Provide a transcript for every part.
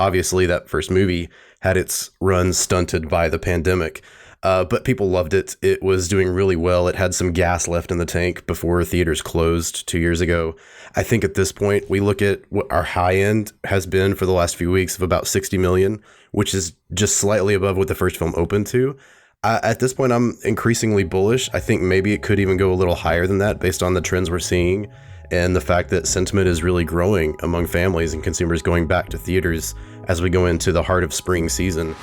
obviously that first movie had its run stunted by the pandemic. But people loved it. It was doing really well. It had some gas left in the tank before theaters closed 2 years ago. I think at this point, we look at what our high end has been for the last few weeks of about 60 million, which is just slightly above what the first film opened to. At this point, I'm increasingly bullish. I think maybe it could even go a little higher than that based on the trends we're seeing and the fact that sentiment is really growing among families and consumers going back to theaters as we go into the heart of spring season.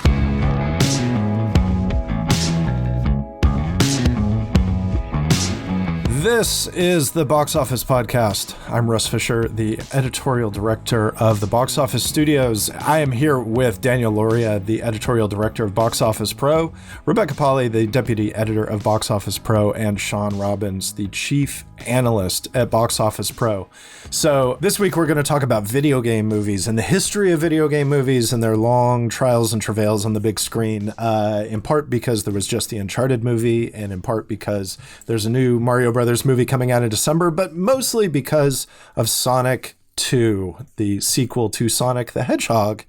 This is the Box Office Podcast. I'm Russ Fischer, the editorial director of the Box Office Studios. I am here with Daniel Loria, the editorial director of Box Office Pro, Rebecca Pahle, the deputy editor of Box Office Pro, and Shawn Robbins, the chief analyst at Box Office Pro. So this week we're going to talk about video game movies and the history of video game movies and their long trials and travails on the big screen, in part because there was just the Uncharted movie and in part because there's a new Mario Brothers movie coming out in December, but mostly because of Sonic 2, the sequel to Sonic the Hedgehog,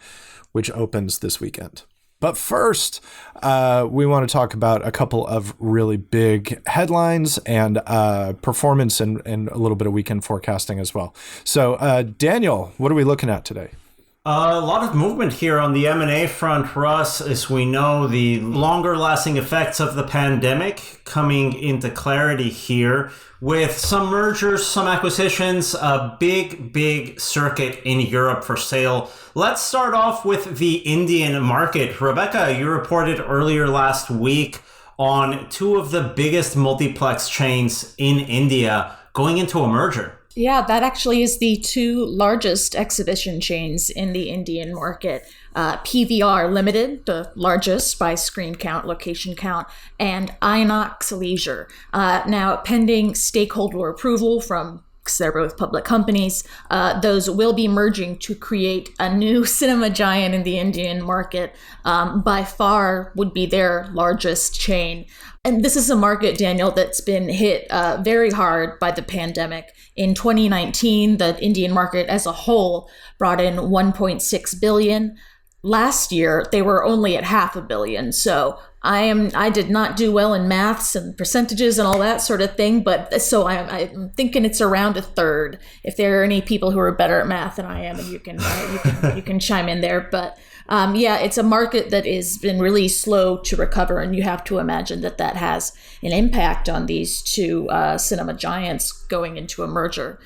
which opens this weekend. But first, we want to talk about a couple of really big headlines and performance and a little bit of weekend forecasting as well. So, Daniel, what are we looking at today? A lot of movement here on the M&A front, Russ, as we know the longer-lasting effects of the pandemic coming into clarity here with some mergers, some acquisitions, a big circuit in Europe for sale. Let's start off with the Indian market. Rebecca, you reported earlier last week on two of the biggest multiplex chains in India going into a merger. Yeah, that actually is the two largest exhibition chains in the Indian market. PVR Limited, the largest by screen count, location count, and Inox Leisure. Now, pending stakeholder approval from, because they're both public companies, those will be merging to create a new cinema giant in the Indian market. By far would be their largest chain. And this is a market, Daniel, that's been hit very hard by the pandemic. In 2019, the Indian market as a whole brought in $1.6 billion. Last year, they were only at $500 million. So I did not do well in maths and percentages and all that sort of thing, but so I'm thinking it's around a third. If there are any people who are better at math than I am, and you can chime in there, but. Yeah, it's a market that has been really slow to recover, and you have to imagine that that has an impact on these two cinema giants going into a merger.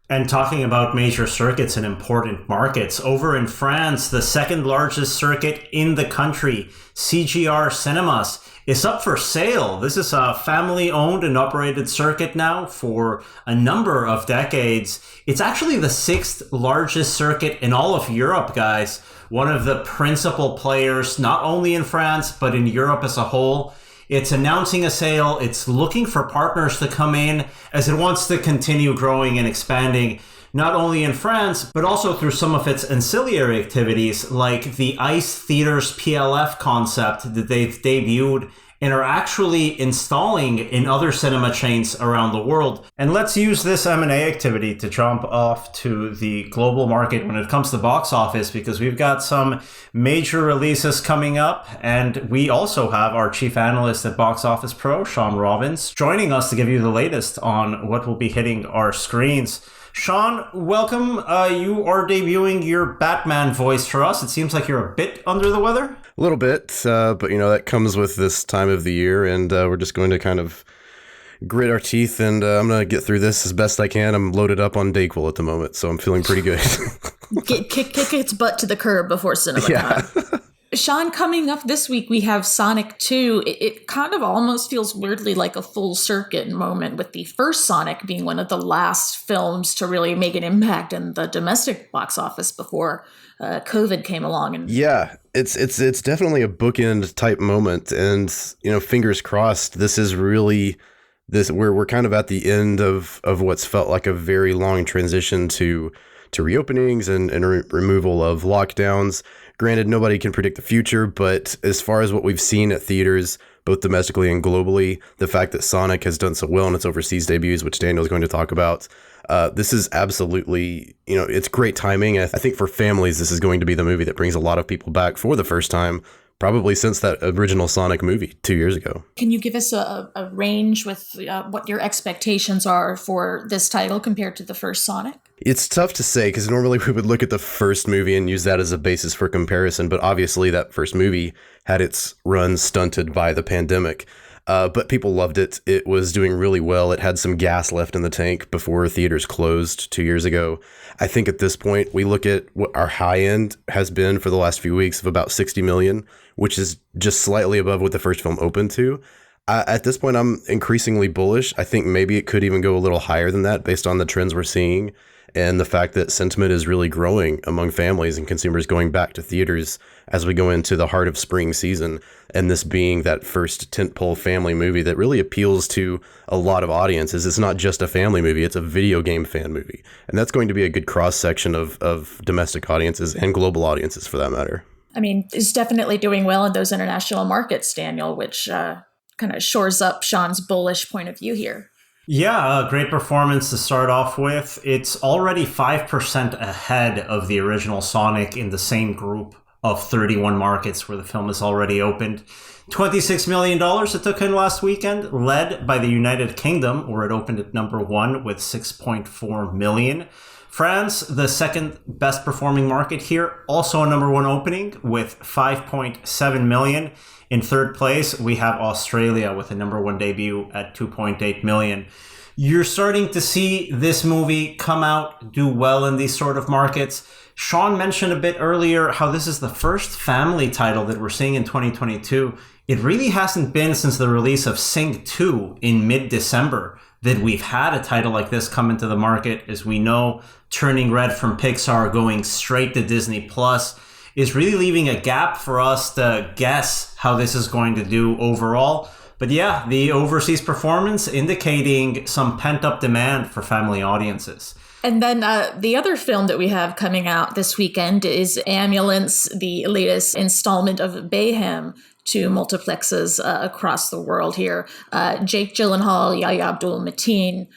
And talking about major circuits and important markets, over in France, the second largest circuit in the country, CGR Cinemas, is up for sale. This is a family-owned and operated circuit now for a number of decades. It's actually the sixth largest circuit in all of Europe, guys. One of the principal players, not only in France, but in Europe as a whole. It's announcing a sale. It's looking for partners to come in as it wants to continue growing and expanding, not only in France, but also through some of its ancillary activities, like the ICE Theaters PLF concept that they've debuted and are actually installing in other cinema chains around the world. And let's use this M&A activity to jump off to the global market when it comes to box office, because we've got some major releases coming up. And we also have our chief analyst at Box Office Pro, Shawn Robbins, joining us to give you the latest on what will be hitting our screens. Shawn, welcome. You are debuting your Batman voice for us. It seems like you're a bit under the weather. A little bit, but that comes with this time of the year, and we're just going to kind of grit our teeth, and I'm going to get through this as best I can. I'm loaded up on Dayquil at the moment, so I'm feeling pretty good. kick its butt to the curb before cinema time. Shawn, coming up this week, we have Sonic 2. It kind of almost feels weirdly like a full circuit moment, with the first Sonic being one of the last films to really make an impact in the domestic box office before COVID came along. And yeah, it's definitely a bookend type moment, and fingers crossed. This is really we're kind of at the end of what's felt like a very long transition to reopenings and removal of lockdowns. Granted, nobody can predict the future, but as far as what we've seen at theaters, both domestically and globally, the fact that Sonic has done so well in its overseas debuts, which Daniel's going to talk about, This is absolutely, it's great timing. I think for families, this is going to be the movie that brings a lot of people back for the first time, probably since that original Sonic movie 2 years ago. Can you give us a range with what your expectations are for this title compared to the first Sonic? It's tough to say because normally we would look at the first movie and use that as a basis for comparison. But obviously that first movie had its run stunted by the pandemic. But people loved it. It was doing really well. It had some gas left in the tank before theaters closed 2 years ago. I think at this point, we look at what our high end has been for the last few weeks of about 60 million, which is just slightly above what the first film opened to. At this point, I'm increasingly bullish. I think maybe it could even go a little higher than that based on the trends we're seeing and the fact that sentiment is really growing among families and consumers going back to theaters as we go into the heart of spring season. And this being that first tentpole family movie that really appeals to a lot of audiences. It's not just a family movie, it's a video game fan movie. And that's going to be a good cross-section of domestic audiences and global audiences for that matter. I mean, it's definitely doing well in those international markets, Daniel, which kind of shores up Shawn's bullish point of view here. Yeah, a great performance to start off with. It's already 5% ahead of the original Sonic in the same group of 31 markets where the film is already opened. $26 million it took in last weekend, led by the United Kingdom, where it opened at number 1 with 6.4 million. France, the second best performing market here, also a number 1 opening with 5.7 million. In third place, we have Australia with a number 1 debut at 2.8 million. You're starting to see this movie come out, do well in these sort of markets. Shawn mentioned a bit earlier how this is the first family title that we're seeing in 2022. It really hasn't been since the release of Sing 2 in mid-December that we've had a title like this come into the market. As we know, Turning Red from Pixar going straight to Disney Plus is really leaving a gap for us to guess how this is going to do overall. But yeah, the overseas performance indicating some pent-up demand for family audiences. And then the other film that we have coming out this weekend is Ambulance, the latest installment of Bayhem to multiplexes across the world here. Jake Gyllenhaal, Yahya Abdul-Mateen.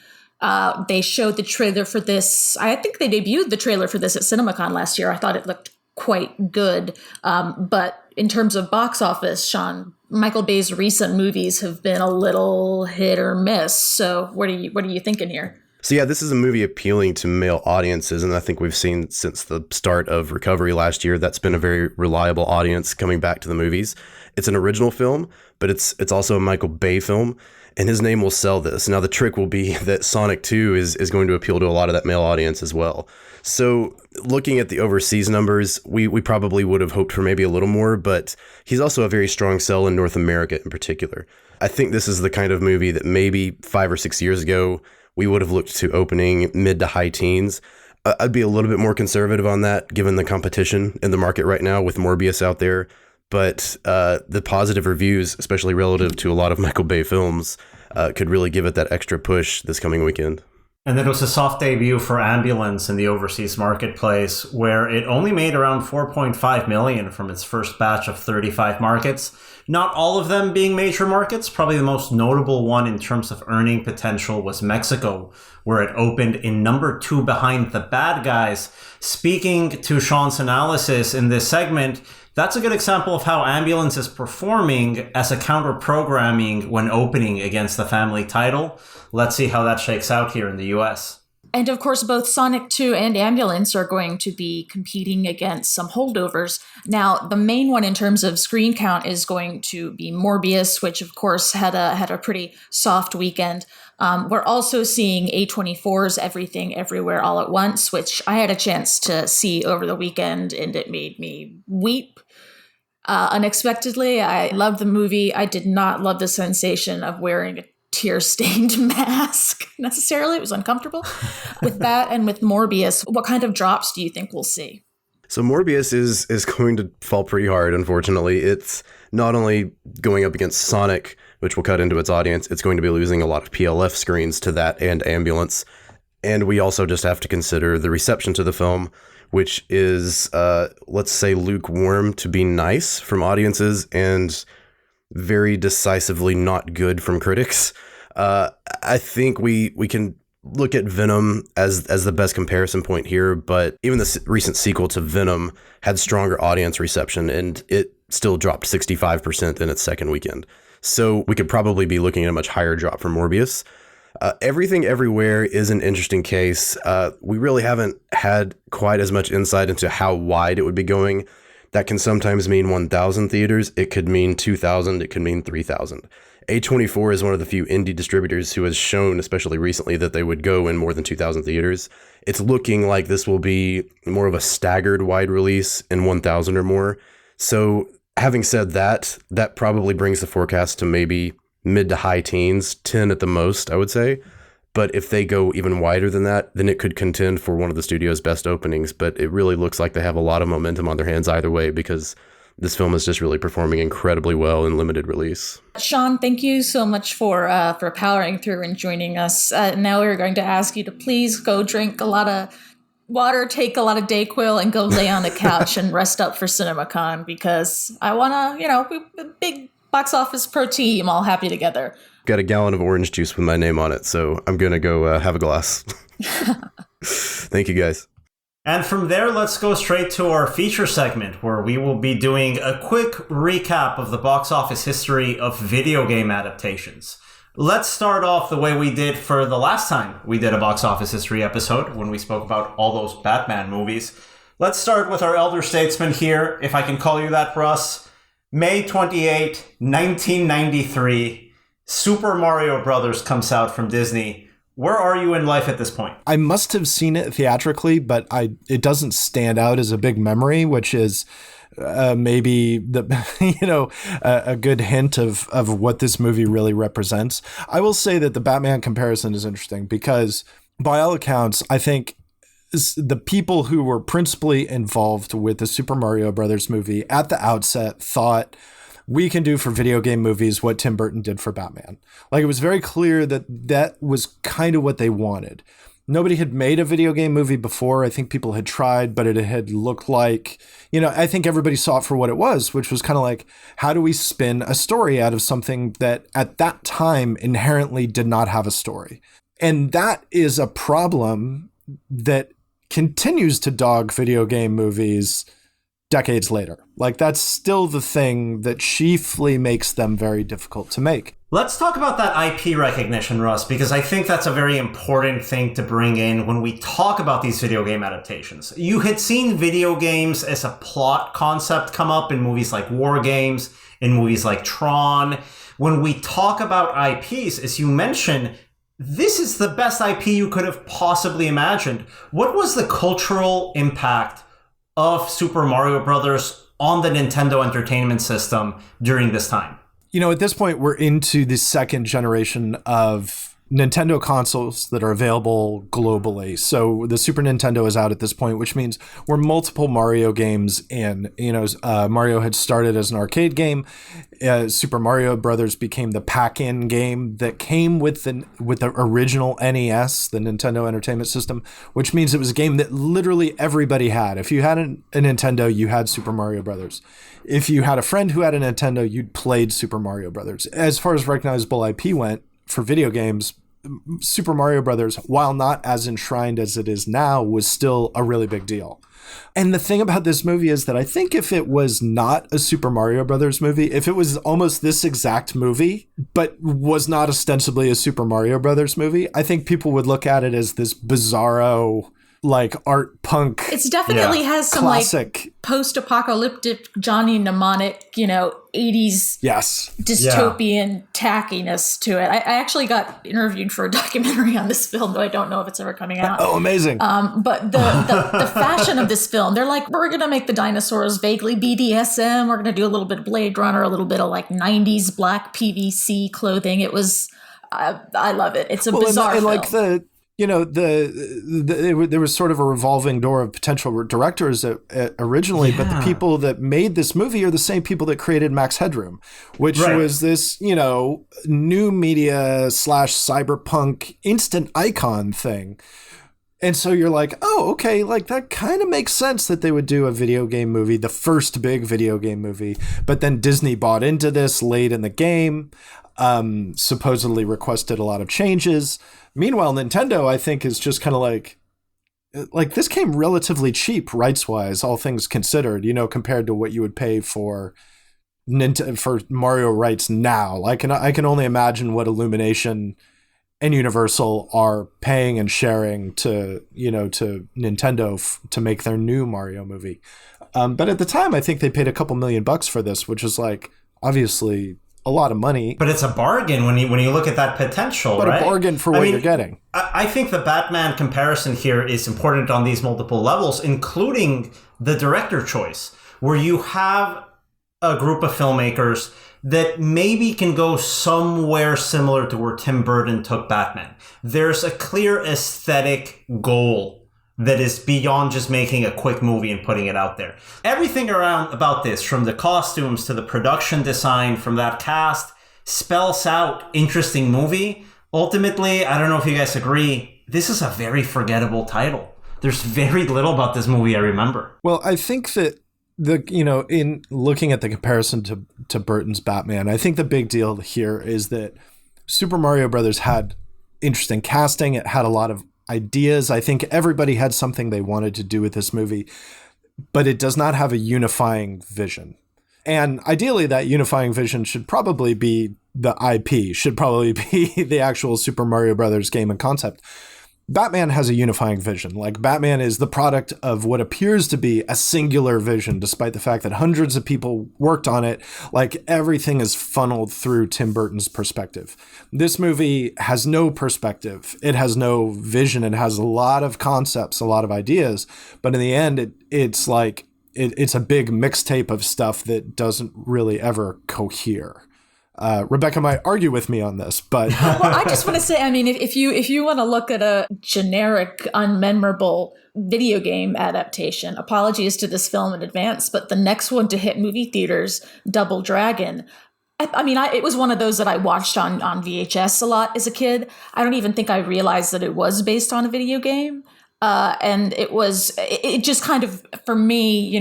They showed the trailer for this. I think they debuted the trailer for this at CinemaCon last year. I thought it looked quite good. But in terms of box office, Shawn, Michael Bay's recent movies have been a little hit or miss. So what are you thinking here? So yeah, this is a movie appealing to male audiences, and I think we've seen since the start of recovery last year, that's been a very reliable audience coming back to the movies. It's an original film, but it's also a Michael Bay film, and his name will sell this. Now the trick will be that Sonic 2 is going to appeal to a lot of that male audience as well. So looking at the overseas numbers, we probably would have hoped for maybe a little more, but he's also a very strong sell in North America in particular. I think this is the kind of movie that maybe 5 or 6 years ago, we would have looked to opening mid to high teens. I'd be a little bit more conservative on that, given the competition in the market right now with Morbius out there. But the positive reviews, especially relative to a lot of Michael Bay films, could really give it that extra push this coming weekend. And then it was a soft debut for Ambulance in the overseas marketplace, where it only made around 4.5 million from its first batch of 35 markets. Not all of them being major markets. Probably the most notable one in terms of earning potential was Mexico, where it opened in number 2 behind The Bad Guys. Speaking to Shawn's analysis in this segment, that's a good example of how Ambulance is performing as a counter-programming when opening against the family title. Let's see how that shakes out here in the US. And of course, both Sonic 2 and Ambulance are going to be competing against some holdovers. Now, the main one in terms of screen count is going to be Morbius, which of course had a pretty soft weekend. We're also seeing A24's Everything Everywhere All at Once, which I had a chance to see over the weekend, and it made me weep. Unexpectedly, I loved the movie. I did not love the sensation of wearing a tear-stained mask necessarily. It was uncomfortable. With that and with Morbius, what kind of drops do you think we'll see? So Morbius is going to fall pretty hard, unfortunately. It's not only going up against Sonic, which will cut into its audience, it's going to be losing a lot of PLF screens to that and Ambulance. And we also just have to consider the reception to the film, which is, let's say, lukewarm to be nice from audiences and very decisively not good from critics. I think we can look at Venom as the best comparison point here, but even the recent sequel to Venom had stronger audience reception, and it still dropped 65% in its second weekend. So we could probably be looking at a much higher drop for Morbius. Everything Everywhere is an interesting case. We really haven't had quite as much insight into how wide it would be going. That can sometimes mean 1,000 theaters. It could mean 2,000. It could mean 3,000. A24 is one of the few indie distributors who has shown, especially recently, that they would go in more than 2,000 theaters. It's looking like this will be more of a staggered wide release in 1,000 or more. So having said that, that probably brings the forecast to maybe mid to high teens, 10 at the most, I would say. But if they go even wider than that, then it could contend for one of the studio's best openings. But it really looks like they have a lot of momentum on their hands either way, because this film is just really performing incredibly well in limited release. Shawn, thank you so much for powering through and joining us. Now we're going to ask you to please go drink a lot of water, take a lot of Dayquil, and go lay on the couch and rest up for CinemaCon, because I want to, a big Box Office Pro team all happy together. Got a gallon of orange juice with my name on it, so I'm going to go have a glass. Thank you, guys. And from there, let's go straight to our feature segment, where we will be doing a quick recap of the box office history of video game adaptations. Let's start off the way we did for the last time we did a box office history episode, when we spoke about all those Batman movies. Let's start with our elder statesman here, if I can call you that, Russ. May 28, 1993, Super Mario Brothers comes out from Disney. Where are you in life at this point? I must have seen it theatrically, but it doesn't stand out as a big memory, which is maybe a good hint of what this movie really represents. I will say that the Batman comparison is interesting because, by all accounts, I think the people who were principally involved with the Super Mario Brothers movie at the outset thought, we can do for video game movies what Tim Burton did for Batman. Like, it was very clear that that was kind of what they wanted. Nobody had made a video game movie before. I think people had tried, but it had looked like, I think everybody saw it for what it was, which was kind of like, how do we spin a story out of something that at that time inherently did not have a story? And that is a problem that continues to dog video game movies decades later. Like, that's still the thing that chiefly makes them very difficult to make. Let's talk about that IP recognition, Russ, because I think that's a very important thing to bring in when we talk about these video game adaptations. You had seen video games as a plot concept come up in movies like War Games, in movies like Tron. When we talk about IPs, as you mentioned, this is the best IP you could have possibly imagined. What was the cultural impact of Super Mario Brothers on the Nintendo Entertainment System during this time? At this point, we're into the second generation of Nintendo consoles that are available globally. So the Super Nintendo is out at this point, which means we're multiple Mario games in. Mario had started as an arcade game. Super Mario Brothers became the pack-in game that came with the original NES, the Nintendo Entertainment System, which means it was a game that literally everybody had. If you had a Nintendo, you had Super Mario Brothers. If you had a friend who had a Nintendo, you'd played Super Mario Brothers. As far as recognizable IP went for video games, Super Mario Brothers, while not as enshrined as it is now, was still a really big deal. And the thing about this movie is that I think if it was not a Super Mario Brothers movie, if it was almost this exact movie, but was not ostensibly a Super Mario Brothers movie, I think people would look at it as this bizarro, like, art punk. It's definitely has some classic, post-apocalyptic Johnny Mnemonic, 80s dystopian tackiness to it. I actually got interviewed for a documentary on this film, though I don't know if it's ever coming out. Oh, amazing. But the fashion of this film, they're like, we're going to make the dinosaurs vaguely BDSM. We're going to do a little bit of Blade Runner, a little bit of like 90s black PVC clothing. It was, I love it. It's a bizarre film. Like there was sort of a revolving door of potential directors originally, but the people that made this movie are the same people that created Max Headroom, which was this, new media / cyberpunk instant icon thing. And so you're like, oh, okay, like that kind of makes sense that they would do a video game movie, the first big video game movie. But then Disney bought into this late in the game. supposedly requested a lot of changes. Meanwhile, Nintendo, I think, is just kind of like this came relatively cheap rights-wise, all things considered, compared to what you would pay for Mario rights now. I can only imagine what Illumination and Universal are paying and sharing to Nintendo to make their new Mario movie. But at the time, I think they paid a couple $1 million for this, which is obviously a lot of money. But it's a bargain when you look at that potential, but right? a bargain for what you're getting. I think the Batman comparison here is important on these multiple levels, including the director choice, where you have a group of filmmakers that maybe can go somewhere similar to where Tim Burton took Batman. There's a clear aesthetic goal that is beyond just making a quick movie and putting it out there. Everything around about this, from the costumes to the production design, from that cast, spells out interesting movie. Ultimately, I don't know if you guys agree, this is a very forgettable title. There's very little about this movie I remember. Well, I think that in looking at the comparison to Burton's Batman, I think the big deal here is that Super Mario Brothers had interesting casting. It had a lot of ideas. I think everybody had something they wanted to do with this movie, but it does not have a unifying vision. And ideally, that unifying vision should probably be the IP, should probably be the actual Super Mario Brothers game and concept. Batman has a unifying vision. Batman is the product of what appears to be a singular vision, despite the fact that hundreds of people worked on it. Everything is funneled through Tim Burton's perspective. This movie has no perspective. It has no vision. It has a lot of concepts, a lot of ideas, but in the end, it's a big mixtape of stuff that doesn't really ever cohere. Rebecca might argue with me on this, but well, I just want to say, if you want to look at a generic, unmemorable video game adaptation, apologies to this film in advance, but the next one to hit movie theaters, Double Dragon. It was one of those that I watched on VHS a lot as a kid. I don't even think I realized that it was based on a video game. And it just kind of, for me,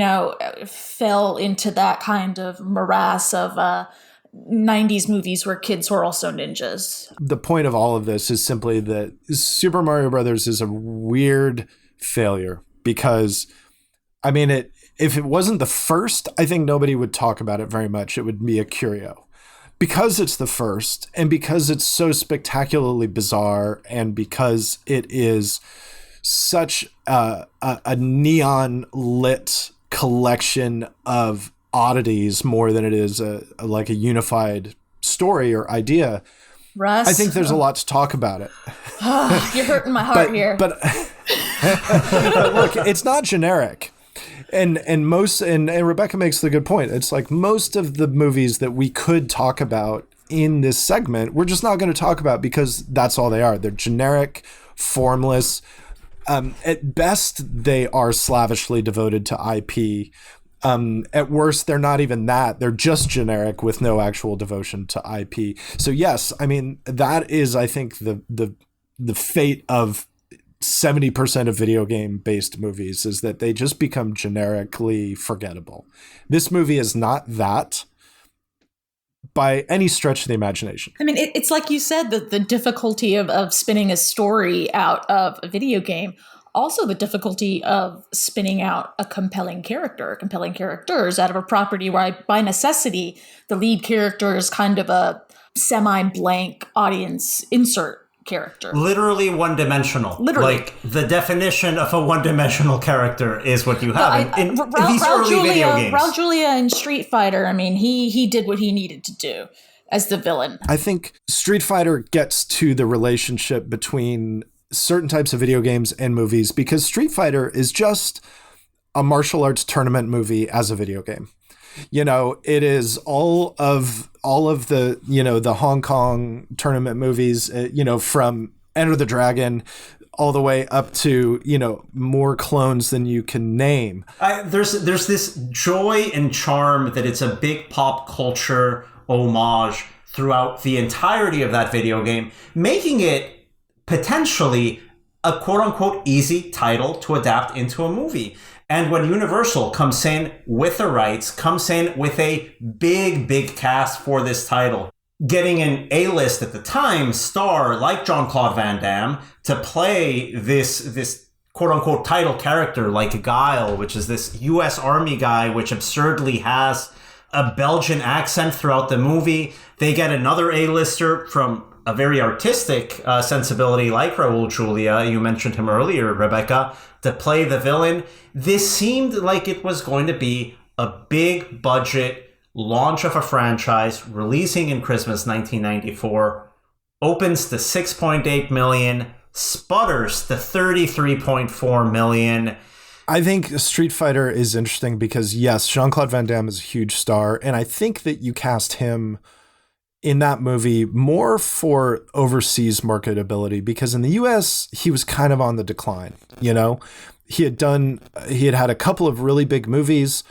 fell into that kind of morass of 90s movies where kids were also ninjas. The point of all of this is simply that Super Mario Brothers is a weird failure because, if it wasn't the first, I think nobody would talk about it very much. It would be a curio. Because it's the first, and because it's so spectacularly bizarre, and because it is such a neon lit collection of oddities more than it is a unified story or idea. Russ, I think there's a lot to talk about it. You're hurting my heart here. But look, it's not generic. And Rebecca makes the good point. It's most of the movies that we could talk about in this segment, we're just not going to talk about because that's all they are. They're generic, formless. At best, they are slavishly devoted to IP. At worst, they're not even that. They're just generic with no actual devotion to IP. So yes, that is, I think, the fate of 70% of video game based movies is that they just become generically forgettable. This movie is not that by any stretch of the imagination. It's like you said, the difficulty of spinning a story out of a video game. Also, the difficulty of spinning out a compelling character, compelling characters out of a property where, by necessity, the lead character is kind of a semi-blank audience insert character. Literally one-dimensional. Literally. The definition of a one-dimensional character is what you have in these early video games. Raul Julia in Street Fighter, he did what he needed to do as the villain. I think Street Fighter gets to the relationship between certain types of video games and movies because Street Fighter is just a martial arts tournament movie as a video game. It is all of the, the Hong Kong tournament movies, from Enter the Dragon all the way up to, more clones than you can name. There's this joy and charm that it's a big pop culture homage throughout the entirety of that video game, making it potentially a quote-unquote easy title to adapt into a movie. And when Universal comes in with the rights, comes in with a big cast for this title, getting an A-list at the time star like Jean-Claude Van Damme to play this quote-unquote title character like Guile, which is this U.S. Army guy which absurdly has a Belgian accent throughout the movie. They get another A-lister from a very artistic sensibility like Raul Julia, you mentioned him earlier, Rebecca, to play the villain. This seemed like it was going to be a big budget launch of a franchise, releasing in Christmas 1994, opens to 6.8 million, sputters to 33.4 million. I think Street Fighter is interesting because, yes, Jean-Claude Van Damme is a huge star, and I think that you cast him in that movie more for overseas marketability, because in the US he was kind of on the decline. You know, he had had a couple of really big movies,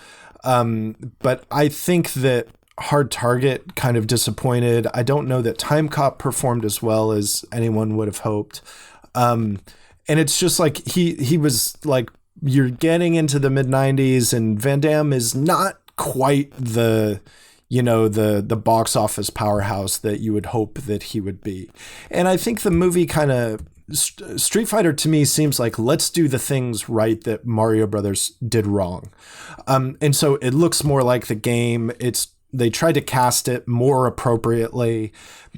but I think that Hard Target kind of disappointed. I don't know that Time Cop performed as well as anyone would have hoped, and it's just like he was like, you're getting into the mid 90s and Van Damme is not quite the box office powerhouse that you would hope that he would be. And I think the movie kind of, Street Fighter to me seems like, let's do the things right that Mario Brothers did wrong. And so it looks more like the game. They tried to cast it more appropriately,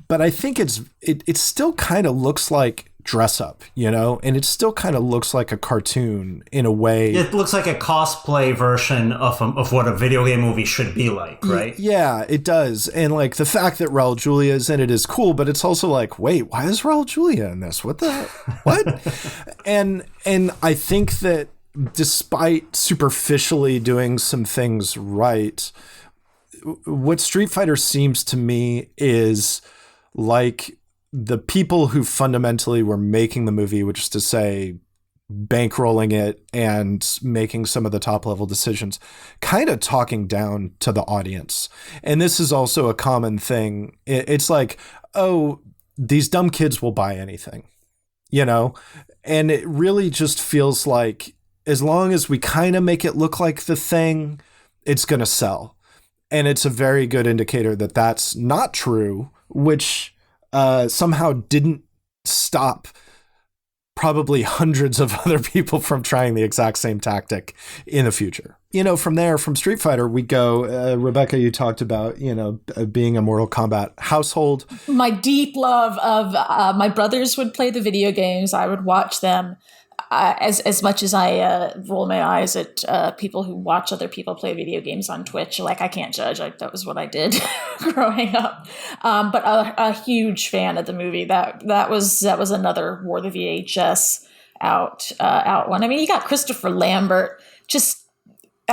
but I think it still kind of looks like dress up, and it still kind of looks like a cartoon in a way. It looks like a cosplay version of what a video game movie should be like, right? Yeah, it does. And like the fact that Raul Julia is in it is cool, but it's also like, wait, why is Raul Julia in this? What the what? and I think that despite superficially doing some things right, what Street Fighter seems to me is like the people who fundamentally were making the movie, which is to say bankrolling it and making some of the top level decisions, kind of talking down to the audience. And this is also a common thing. It's like, oh, these dumb kids will buy anything, and it really just feels like as long as we kind of make it look like the thing, it's going to sell. And it's a very good indicator that that's not true, which somehow didn't stop probably hundreds of other people from trying the exact same tactic in the future. From there, from Street Fighter, we go, Rebecca, you talked about, being a Mortal Kombat household. My deep love of my brothers would play the video games. I would watch them. As much as I roll my eyes at people who watch other people play video games on Twitch, like I can't judge. That was what I did growing up. But a huge fan of the movie. That was another War the VHS out one. I mean, you got Christopher Lambert. Just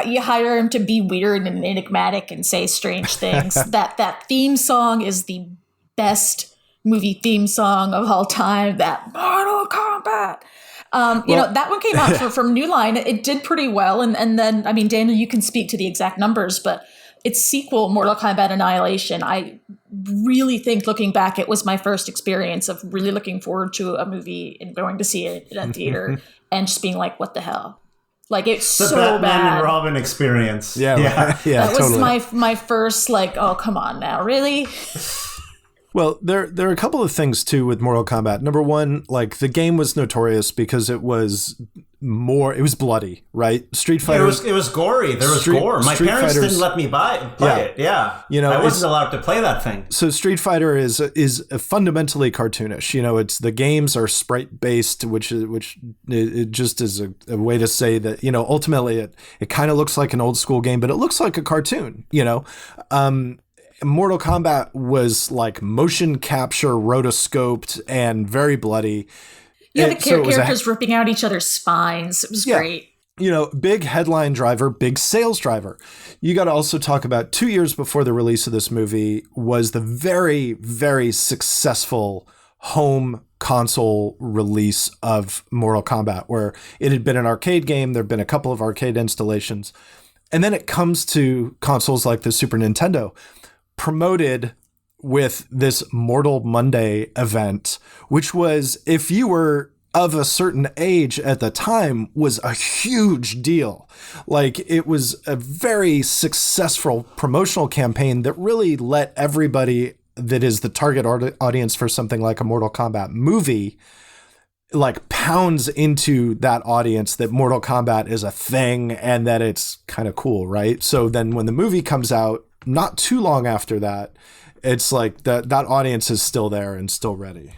you hire him to be weird and enigmatic and say strange things. that theme song is the best movie theme song of all time. That Mortal Kombat. That one came out from New Line. It did pretty well. And then, I mean, Daniel, you can speak to the exact numbers, but its sequel, Mortal Kombat Annihilation, I really think looking back, it was my first experience of really looking forward to a movie and going to see it in a theater and just being like, what the hell? Like, it's the so Batman bad. and Robin experience. Yeah. That totally. was my first, like, oh, come on now, really? Well, there are a couple of things too with Mortal Kombat. Number one, like the game was notorious because it was bloody, right? Street Fighter. It was gory. There was gore. My parents didn't let me play it. Yeah. I wasn't allowed to play that thing. So Street Fighter is fundamentally cartoonish. It's the games are sprite based, which it just is a way to say that, ultimately it kind of looks like an old school game, but it looks like a cartoon, Mortal Kombat was like motion capture, rotoscoped, and very bloody. Yeah, the characters ripping out each other's spines. It was great. Big headline driver, big sales driver. You got to also talk about 2 years before the release of this movie was the very, very successful home console release of Mortal Kombat, where it had been an arcade game. There'd been a couple of arcade installations. And then it comes to consoles like the Super Nintendo, promoted with this Mortal Monday event, which was, if you were of a certain age at the time, was a huge deal. Like, it was a very successful promotional campaign that really let everybody that is the target audience for something like a Mortal Kombat movie, like pounds into that audience that Mortal Kombat is a thing and that it's kind of cool, right? So then when the movie comes out, not too long after that, it's like that audience is still there and still ready.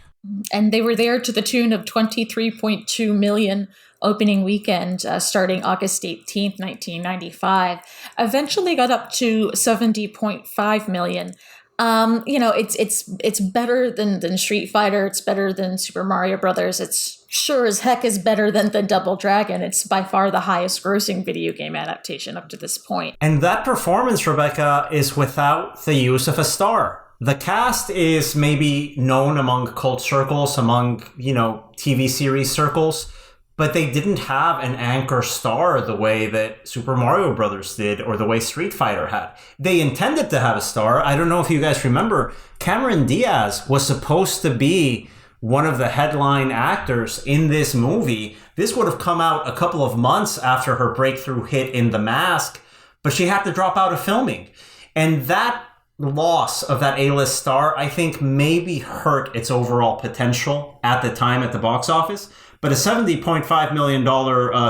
And they were there to the tune of 23.2 million opening weekend, starting August 18th, 1995. Eventually got up to 70.5 million. It's better than Street Fighter. It's better than Super Mario Brothers. It's sure as heck is better than the Double Dragon. It's by far the highest grossing video game adaptation up to this point. And that performance, Rebecca, is without the use of a star. The cast is maybe known among cult circles, among, TV series circles, but they didn't have an anchor star the way that Super Mario Brothers did or the way Street Fighter had. They intended to have a star. I don't know if you guys remember, Cameron Diaz was supposed to be one of the headline actors in this movie. This would have come out a couple of months after her breakthrough hit in The Mask, but she had to drop out of filming. And that loss of that A-list star, I think, maybe hurt its overall potential at the time at the box office. But a $70.5 million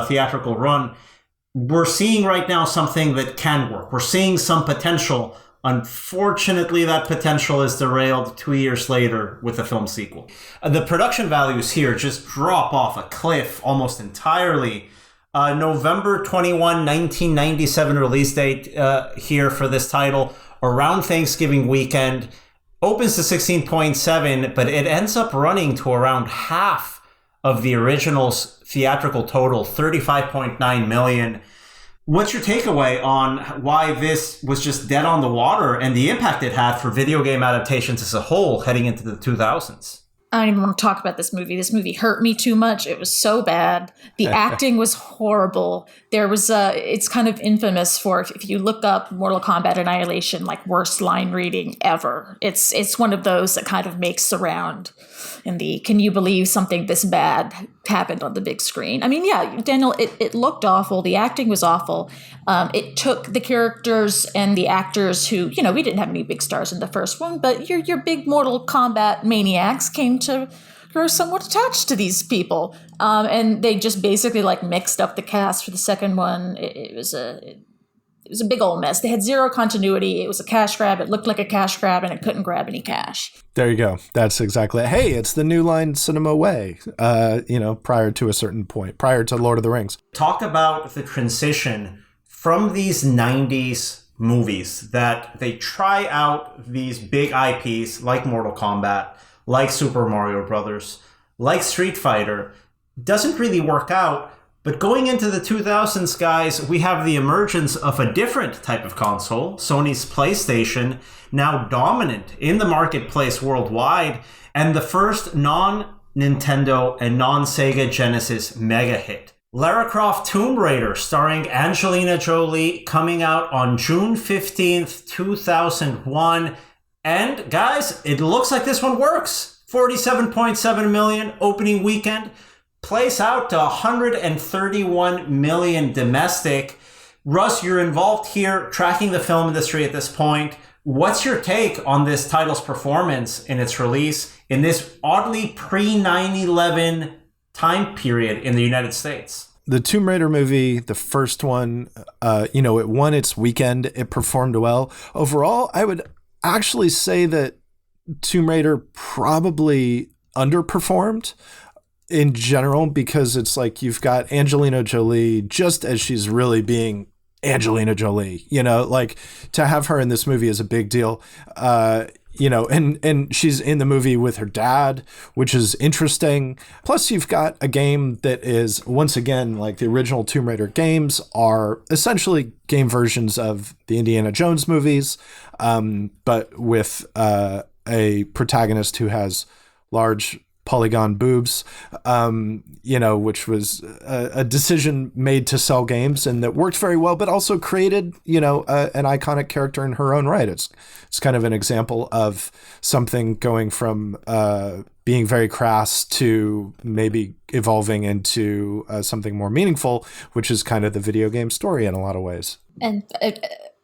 theatrical run, we're seeing right now something that can work. We're seeing some potential. Unfortunately, that potential is derailed 2 years later with a film sequel. The production values here just drop off a cliff almost entirely. November 21, 1997 release date here for this title, around Thanksgiving weekend. Opens to 16.7, but it ends up running to around half of the original's theatrical total, 35.9 million. What's your takeaway on why this was just dead on the water and the impact it had for video game adaptations as a whole heading into the 2000s? I don't even want to talk about this movie. This movie hurt me too much. It was so bad. The acting was horrible. There was it's kind of infamous for, if you look up Mortal Kombat Annihilation, like worst line reading ever. It's one of those that kind of makes the round in the, can you believe something this bad happened on the big screen? I mean, yeah, Daniel, it looked awful. The acting was awful. It took the characters and the actors who, we didn't have any big stars in the first one, but your big Mortal Kombat maniacs came to grow somewhat attached to these people. And they just basically mixed up the cast for the second one. It was a big old mess. They had zero continuity. It was a cash grab. It looked like a cash grab, and it couldn't grab any cash. There you go. That's exactly it. Hey, it's the New Line Cinema way, prior to a certain point, prior to Lord of the Rings. Talk about the transition from these 90s movies that they try out these big IPs like Mortal Kombat, like Super Mario Brothers, like Street Fighter. Doesn't really work out. But going into the 2000s, guys, we have the emergence of a different type of console, Sony's PlayStation, now dominant in the marketplace worldwide, and the first non-Nintendo and non-Sega Genesis mega hit. Lara Croft Tomb Raider, starring Angelina Jolie, coming out on June 15th, 2001. And guys, it looks like this one works. 47.7 million opening weekend. Place out to 131 million domestic. Russ, you're involved here tracking the film industry at this point. What's your take on this title's performance in its release in this oddly pre-9/11 time period in the United States? The Tomb Raider movie, the first one, it won its weekend. It performed well. Overall, I would actually say that Tomb Raider probably underperformed in general, because it's like you've got Angelina Jolie just as she's really being Angelina Jolie, to have her in this movie is a big deal. And she's in the movie with her dad, which is interesting. Plus you've got a game that is, once again, like the original Tomb Raider games are essentially game versions of the Indiana Jones movies, but with a protagonist who has large polygon boobs, which was a decision made to sell games and that worked very well, but also created, an iconic character in her own right. It's kind of an example of something going from being very crass to maybe evolving into something more meaningful, which is kind of the video game story in a lot of ways. And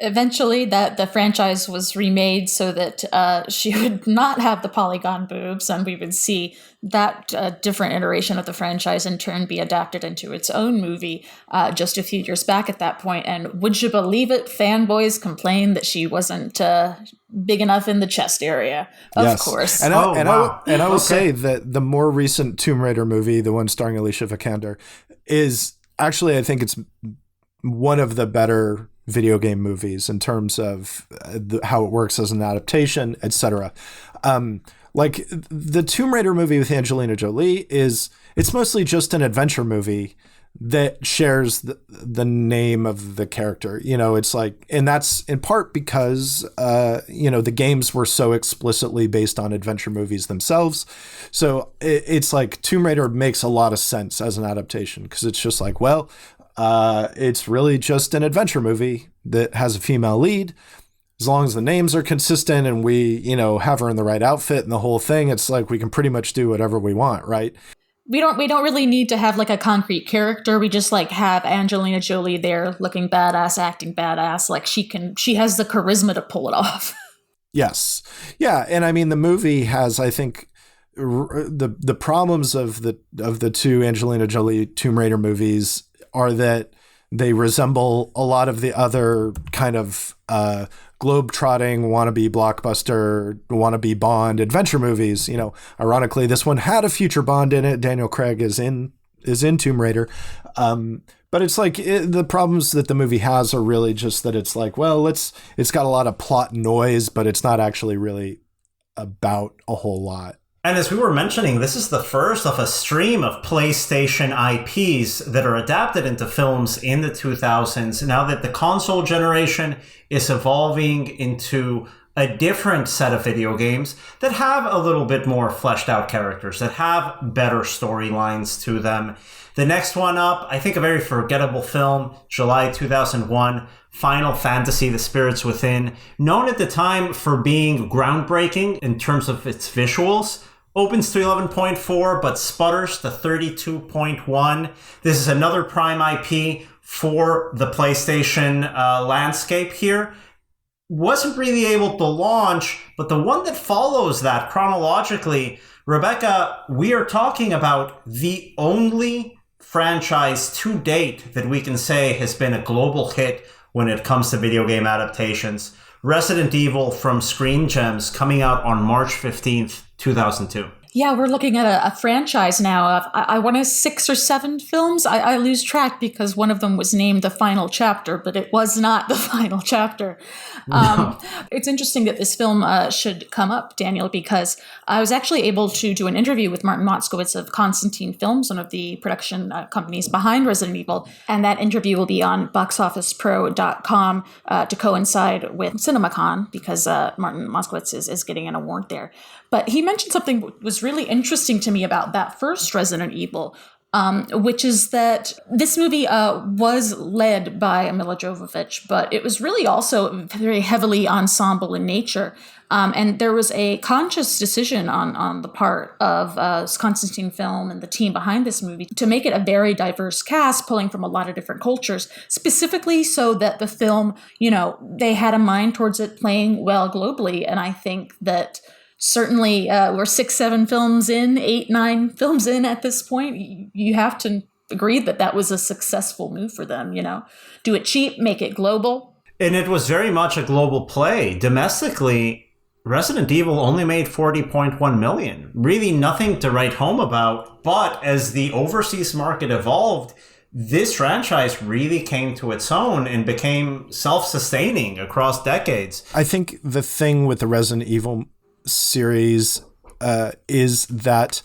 eventually that the franchise was remade so that she would not have the polygon boobs, and we would see that different iteration of the franchise in turn be adapted into its own movie just a few years back at that point. And would you believe it, fanboys complained that she wasn't big enough in the chest area, of course. And I will say that the more recent Tomb Raider movie, the one starring Alicia Vikander, is actually, I think it's one of the better video game movies in terms of how it works as an adaptation, etc. Like the Tomb Raider movie with Angelina Jolie it's mostly just an adventure movie that shares the name of the character. It's like, and that's in part because, the games were so explicitly based on adventure movies themselves. So it's like Tomb Raider makes a lot of sense as an adaptation because it's just like, well, it's really just an adventure movie that has a female lead. As long as the names are consistent and we, have her in the right outfit and the whole thing, it's like we can pretty much do whatever we want, right? We don't really need to have like a concrete character. We just like have Angelina Jolie there looking badass, acting badass. Like she has the charisma to pull it off. Yes. Yeah. And I mean, the movie has, I think, the problems of the two Angelina Jolie Tomb Raider movies are that they resemble a lot of the other kind of globe-trotting, wannabe blockbuster, wannabe Bond adventure movies. Ironically, this one had a future Bond in it. Daniel Craig is in Tomb Raider. But it's like the problems that the movie has are really just that it's like, well, it's got a lot of plot noise, but it's not actually really about a whole lot. And as we were mentioning, this is the first of a stream of PlayStation IPs that are adapted into films in the 2000s. Now that the console generation is evolving into a different set of video games that have a little bit more fleshed out characters, that have better storylines to them. The next one up, I think a very forgettable film, July 2001, Final Fantasy: The Spirits Within, known at the time for being groundbreaking in terms of its visuals. Opens to 11.4, but sputters to 32.1. This is another prime IP for the PlayStation landscape here. Wasn't really able to launch, but the one that follows that chronologically, Rebecca, we are talking about the only franchise to date that we can say has been a global hit when it comes to video game adaptations. Resident Evil from Screen Gems, coming out on March 15th, 2002. Yeah, we're looking at a franchise now of, I want to 6 or 7 films. I lose track because one of them was named The Final Chapter, but it was not The Final Chapter. No. It's interesting that this film should come up, Daniel, because I was actually able to do an interview with Martin Motzkowitz of Constantine Films, one of the production companies behind Resident Evil. And that interview will be on boxofficepro.com to coincide with CinemaCon, because Martin Motzkowitz is getting an award there. But he mentioned something that was really interesting to me about that first Resident Evil, which is that this movie was led by Milla Jovovich, but it was really also very heavily ensemble in nature. And there was a conscious decision on the part of Constantine Film and the team behind this movie to make it a very diverse cast, pulling from a lot of different cultures, specifically so that the film, they had a mind towards it playing well globally. And I think that certainly, we're 6, 7 films in, 8, 9 films in at this point. You have to agree that was a successful move for them, Do it cheap, make it global. And it was very much a global play. Domestically, Resident Evil only made $40.1 million. Really nothing to write home about. But as the overseas market evolved, this franchise really came to its own and became self-sustaining across decades. I think the thing with the Resident Evil series is that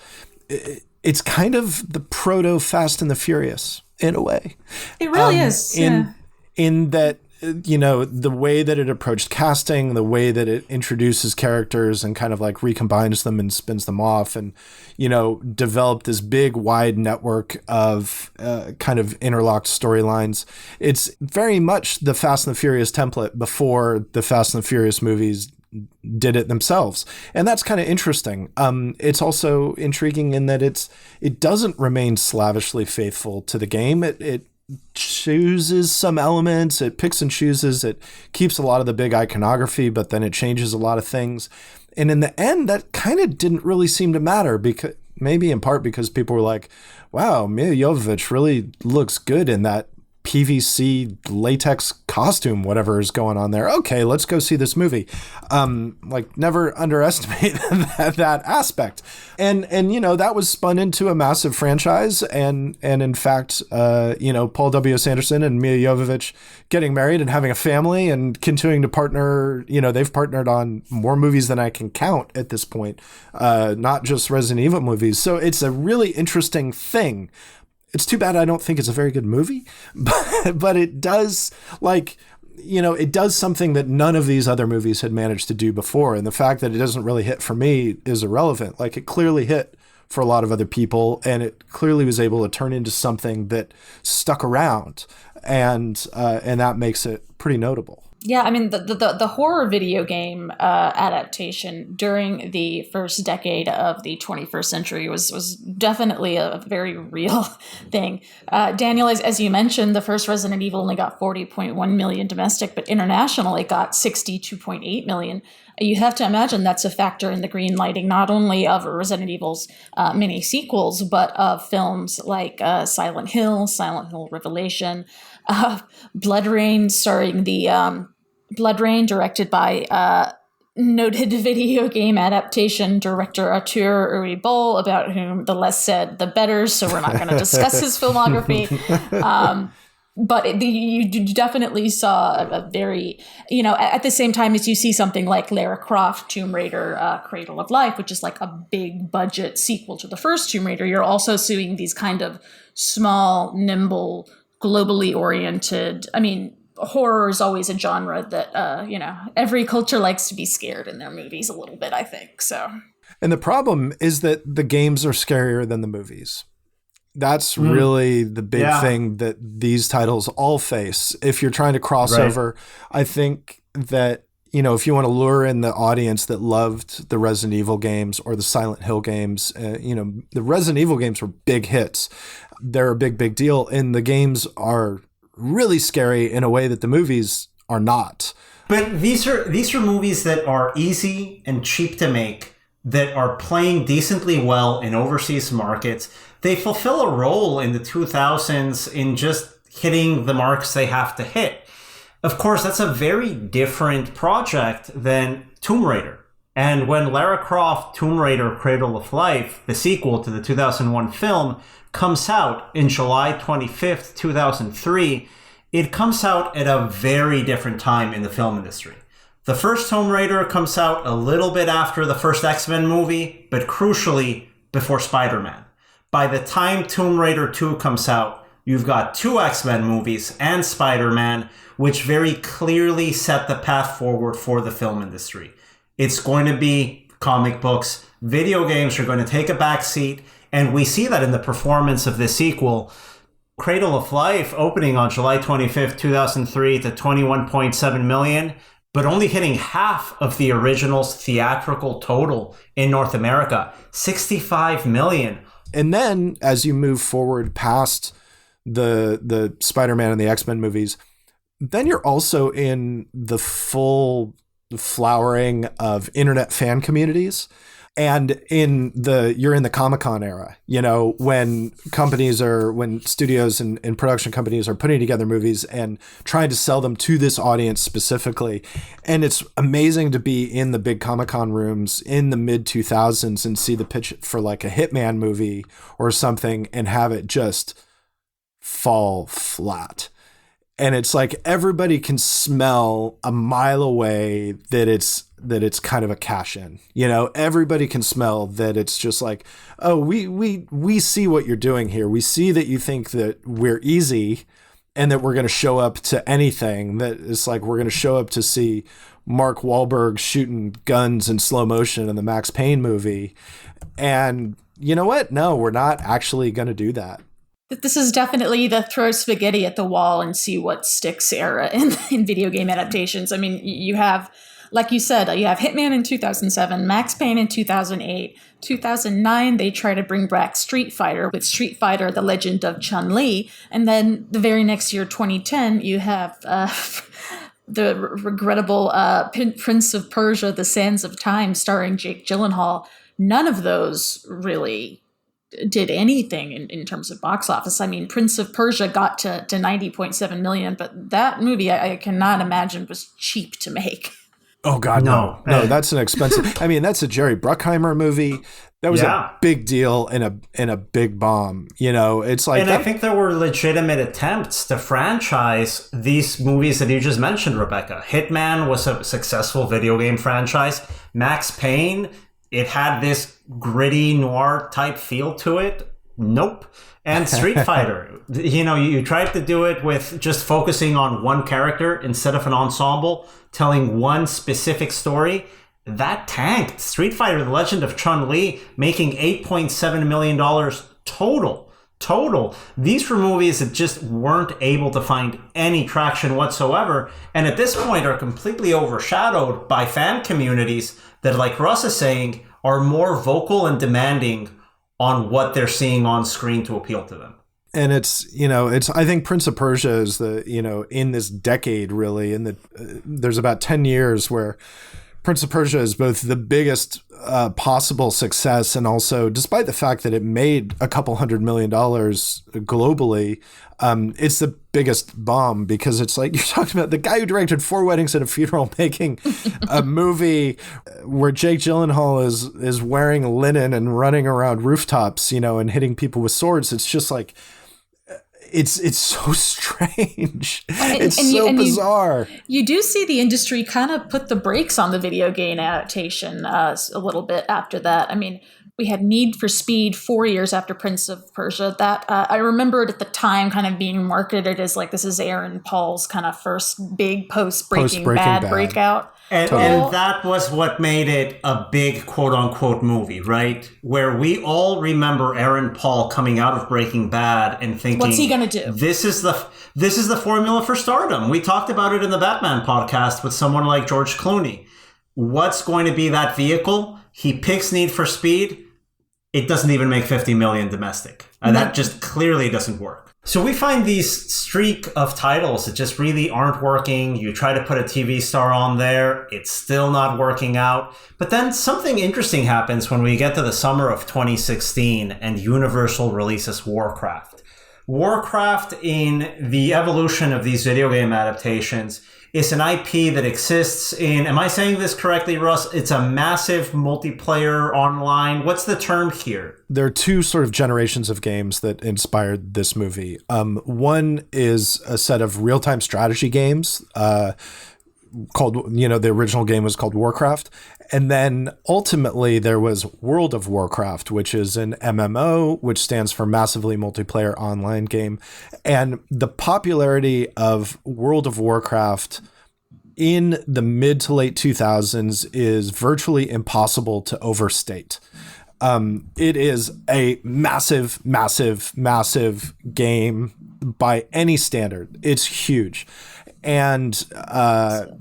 it's kind of the proto Fast and the Furious in a way. It really is. In that, the way that it approached casting, the way that it introduces characters and kind of like recombines them and spins them off, and developed this big wide network of kind of interlocked storylines. It's very much the Fast and the Furious template before the Fast and the Furious movies did it themselves. And that's kind of interesting. It's also intriguing in that it doesn't remain slavishly faithful to the game. chooses some elements, it picks and chooses, it keeps a lot of the big iconography, but then it changes a lot of things. And in the end, that kind of didn't really seem to matter, because maybe in part because people were like, wow, Milla Jovovich really looks good in that PVC latex costume, whatever is going on there. Okay, let's go see this movie. Like, never underestimate that aspect. And that was spun into a massive franchise. And in fact, Paul W.S. Anderson and Milla Jovovich getting married and having a family and continuing to partner, they've partnered on more movies than I can count at this point, not just Resident Evil movies. So it's a really interesting thing. It's too bad I don't think it's a very good movie, but it does, it does something that none of these other movies had managed to do before. And the fact that it doesn't really hit for me is irrelevant. Like, it clearly hit for a lot of other people, and it clearly was able to turn into something that stuck around, and that makes it pretty notable. Yeah, I mean, the horror video game adaptation during the first decade of the 21st century was definitely a very real thing. Daniel, as you mentioned, the first Resident Evil only got 40.1 million domestic, but international it got 62.8 million. You have to imagine that's a factor in the green lighting, not only of Resident Evil's many sequels, but of films like Silent Hill Revelation, Blood Rain, starring the Blood Rain, directed by noted video game adaptation director Arthur Uribe, about whom the less said, the better, so we're not going to discuss his filmography. But you definitely saw a very, at the same time as you see something like Lara Croft, Tomb Raider, Cradle of Life, which is like a big budget sequel to the first Tomb Raider, you're also seeing these kind of small, nimble, globally oriented, horror is always a genre that, every culture likes to be scared in their movies a little bit, I think. So, and the problem is that the games are scarier than the movies. That's really the big thing that these titles all face. If you're trying to cross over, I think that, if you want to lure in the audience that loved the Resident Evil games or the Silent Hill games, the Resident Evil games were big hits. They're a big deal. And the games are really scary in a way that the movies are not. But these are movies that are easy and cheap to make, that are playing decently well in overseas markets. They fulfill a role in the 2000s in just hitting the marks they have to hit. Of course, that's a very different project than Tomb Raider. And when Lara Croft, Tomb Raider, Cradle of Life, the sequel to the 2001 film, comes out in July 25th, 2003, it comes out at a very different time in the film industry. The first Tomb Raider comes out a little bit after the first X-Men movie, but crucially before Spider-Man. By the time Tomb Raider 2 comes out, you've got 2 X-Men movies and Spider-Man, which very clearly set the path forward for the film industry. It's going to be comic books. Video games are going to take a back seat, and we see that in the performance of this sequel. Cradle of Life opening on July 25th, 2003 to 21.7 million, but only hitting half of the original's theatrical total in North America, 65 million. And then as you move forward past the Spider-Man and the X-Men movies, then you're also in the full flowering of internet fan communities. And you're in the Comic-Con era, when studios and production companies are putting together movies and trying to sell them to this audience specifically. And it's amazing to be in the big Comic-Con rooms in the mid 2000s and see the pitch for like a Hitman movie or something and have it just fall flat. And it's like everybody can smell a mile away that it's kind of a cash in. Everybody can smell that it's just like, oh, we see what you're doing here. We see that you think that we're easy and that we're going to show up to anything. That it's like we're going to show up to see Mark Wahlberg shooting guns in slow motion in the Max Payne movie. And you know what? No, we're not actually going to do that. This is definitely the throw spaghetti at the wall and see what sticks era in video game adaptations. I mean, you have, like you said, you have Hitman in 2007, Max Payne in 2008, 2009, they try to bring back Street Fighter with Street Fighter, The Legend of Chun-Li. And then the very next year, 2010, you have the regrettable Prince of Persia, The Sands of Time, starring Jake Gyllenhaal. None of those really did anything in terms of box office. I mean, Prince of Persia got to 90.7 million, but that movie I cannot imagine was cheap to make. Oh God, no, that's an expensive. I mean, that's a Jerry Bruckheimer movie. That was a big deal and a big bomb. You know, it's like, and I think there were legitimate attempts to franchise these movies that you just mentioned, Rebecca. Hitman was a successful video game franchise. Max Payne, it had this gritty noir type feel to it. Nope. And Street Fighter, you know, you tried to do it with just focusing on one character instead of an ensemble, telling one specific story. That tanked. Street Fighter, The Legend of Chun-Li, making $8.7 million total. These were movies that just weren't able to find any traction whatsoever, and at this point are completely overshadowed by fan communities that, like Russ is saying, are more vocal and demanding on what they're seeing on screen to appeal to them. And I think Prince of Persia is in this decade, really, and there's about 10 years where Prince of Persia is both the biggest possible success, and also, despite the fact that it made a couple $100 million globally, it's the biggest bomb, because it's like, you're talking about the guy who directed 4 Weddings and a Funeral making a movie where Jake Gyllenhaal is wearing linen and running around rooftops, and hitting people with swords. It's just like, it's so strange. It's so bizarre. You do see the industry kind of put the brakes on the video game adaptation a little bit after that. I mean, we had Need for Speed 4 years after Prince of Persia. That I remember it at the time kind of being marketed as like, this is Aaron Paul's kind of first big post-Breaking Bad breakout. And that was what made it a big quote-unquote movie, right? Where we all remember Aaron Paul coming out of Breaking Bad and thinking, what's he going to do? This is the formula for stardom. We talked about it in the Batman podcast with someone like George Clooney. What's going to be that vehicle? He picks Need for Speed. It doesn't even make 50 million domestic. And that just clearly doesn't work. So we find these streak of titles that just really aren't working. You try to put a TV star on there. It's still not working out. But then something interesting happens when we get to the summer of 2016 and Universal releases Warcraft. Warcraft, in the evolution of these video game adaptations, is an IP that exists in, am I saying this correctly, Russ? It's a massive multiplayer online. What's the term here? There are 2 sort of generations of games that inspired this movie. One is a set of real-time strategy games called, the original game was called Warcraft. And then ultimately there was World of Warcraft, which is an MMO, which stands for Massively Multiplayer Online Game. And the popularity of World of Warcraft in the mid to late 2000s is virtually impossible to overstate. It is a massive game by any standard. It's huge. And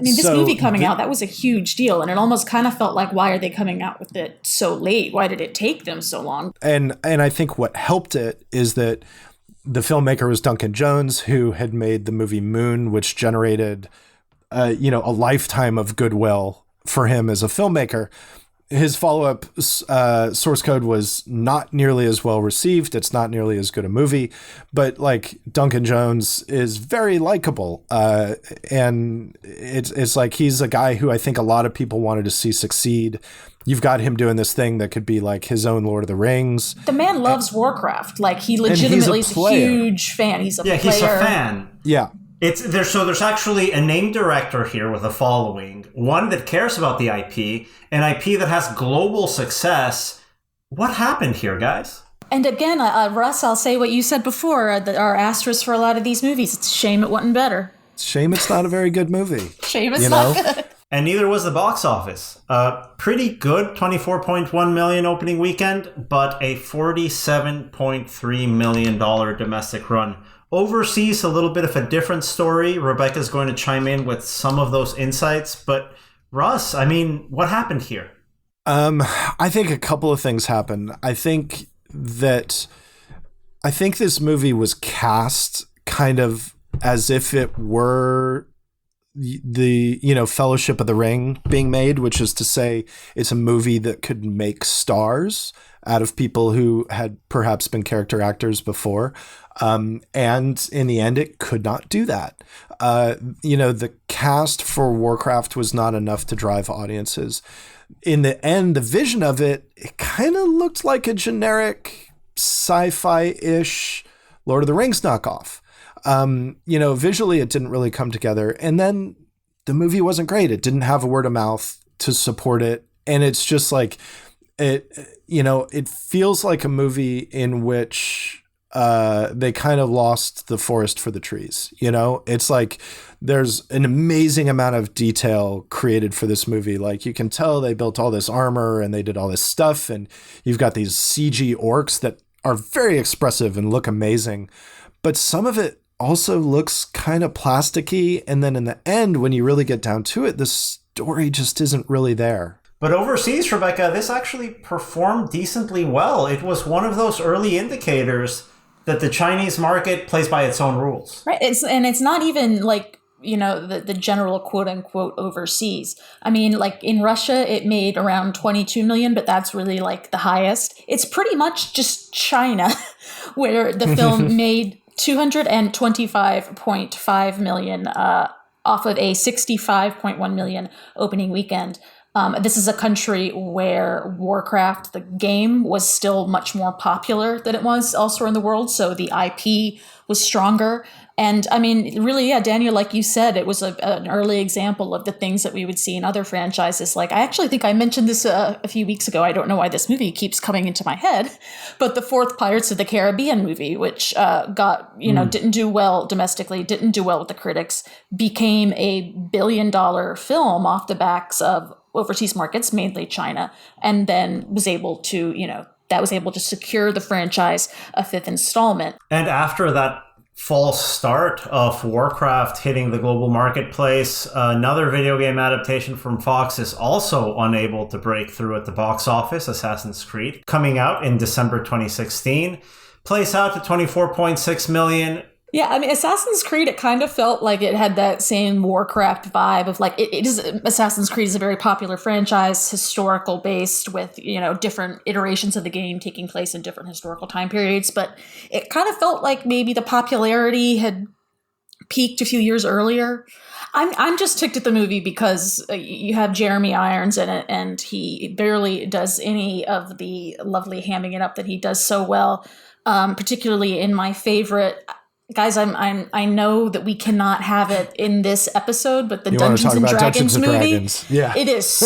this movie coming out, that was a huge deal, and it almost kind of felt like, why are they coming out with it so late? Why did it take them so long? And I think what helped it is that the filmmaker was Duncan Jones, who had made the movie Moon, which generated a lifetime of goodwill for him as a filmmaker. His follow-up Source Code was not nearly as well received. It's not nearly as good a movie, but like Duncan Jones is very likable. And it's like, he's a guy who I think a lot of people wanted to see succeed. You've got him doing this thing that could be like his own Lord of the Rings. The man loves Warcraft. Like, he legitimately is a huge fan. He's a player. Yeah, he's a fan. Yeah. There's actually a named director here with a following, one that cares about the IP, an IP that has global success. What happened here, guys? And again, Russ, I'll say what you said before, our asterisk for a lot of these movies. It's a shame it wasn't better. Shame it's not a very good movie. Shame it's not good. And neither was the box office. Pretty good, $24.1 million opening weekend, but a $47.3 million domestic run. Overseas, a little bit of a different story. Rebecca's going to chime in with some of those insights. But Russ, I mean, what happened here? I think a couple of things happened. I think this movie was cast kind of as if it were the Fellowship of the Ring being made, which is to say it's a movie that could make stars out of people who had perhaps been character actors before. And in the end, it could not do that. The cast for Warcraft was not enough to drive audiences. In the end, the vision of it kind of looked like a generic sci-fi-ish Lord of the Rings knockoff. Visually it didn't really come together. And then the movie wasn't great. It didn't have a word of mouth to support it. And it's just like, it feels like a movie in which they kind of lost the forest for the trees. It's like there's an amazing amount of detail created for this movie. Like you can tell they built all this armor and they did all this stuff. And you've got these CG orcs that are very expressive and look amazing. But some of it also looks kind of plasticky. And then in the end, when you really get down to it, the story just isn't really there. But overseas, Rebecca, this actually performed decently well. It was one of those early indicators that the Chinese market plays by its own rules. Right. It's not even like, the general quote unquote overseas. I mean, like in Russia, it made around 22 million, but that's really like the highest. It's pretty much just China where the film made 225.5 million off of a 65.1 million opening weekend. This is a country where Warcraft, the game, was still much more popular than it was elsewhere in the world. So the IP was stronger. And I mean, really, yeah, Daniel, like you said, it was an early example of the things that we would see in other franchises. Like, I actually think I mentioned this a few weeks ago. I don't know why this movie keeps coming into my head, but the fourth Pirates of the Caribbean movie, which didn't do well domestically, didn't do well with the critics, became a $1 billion film off the backs of overseas markets, mainly China, and then was able to, secure the franchise a fifth installment. And after that false start of Warcraft hitting the global marketplace, another video game adaptation from Fox is also unable to break through at the box office, Assassin's Creed, coming out in December 2016, plays out to 24.6 million. Yeah, I mean, Assassin's Creed, it kind of felt like it had that same Warcraft vibe of like, Assassin's Creed is a very popular franchise, historical based with, different iterations of the game taking place in different historical time periods. But it kind of felt like maybe the popularity had peaked a few years earlier. I'm just ticked at the movie because you have Jeremy Irons in it and he barely does any of the lovely hamming it up that he does so well, particularly in my favorite... Guys, I know that we cannot have it in this episode, but the Dungeons and Dragons movie, yeah, it is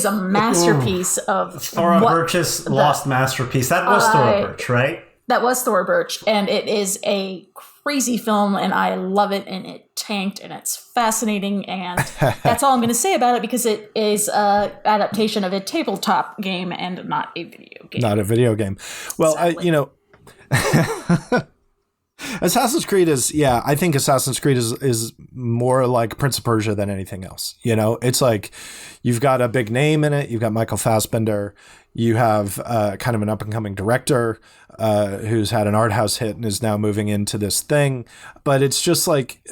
a masterpiece of Thora Birch's lost masterpiece. That was Thora Birch, right? That was Thora Birch, and it is a crazy film, and I love it, and it tanked, and it's fascinating, and that's all I'm going to say about it because it is an adaptation of a tabletop game and not a video game. Not a video game. Well, Assassin's Creed is, I think Assassin's Creed is more like Prince of Persia than anything else. It's like you've got a big name in it. You've got Michael Fassbender. You have kind of an up and coming director who's had an art house hit and is now moving into this thing. But it's just like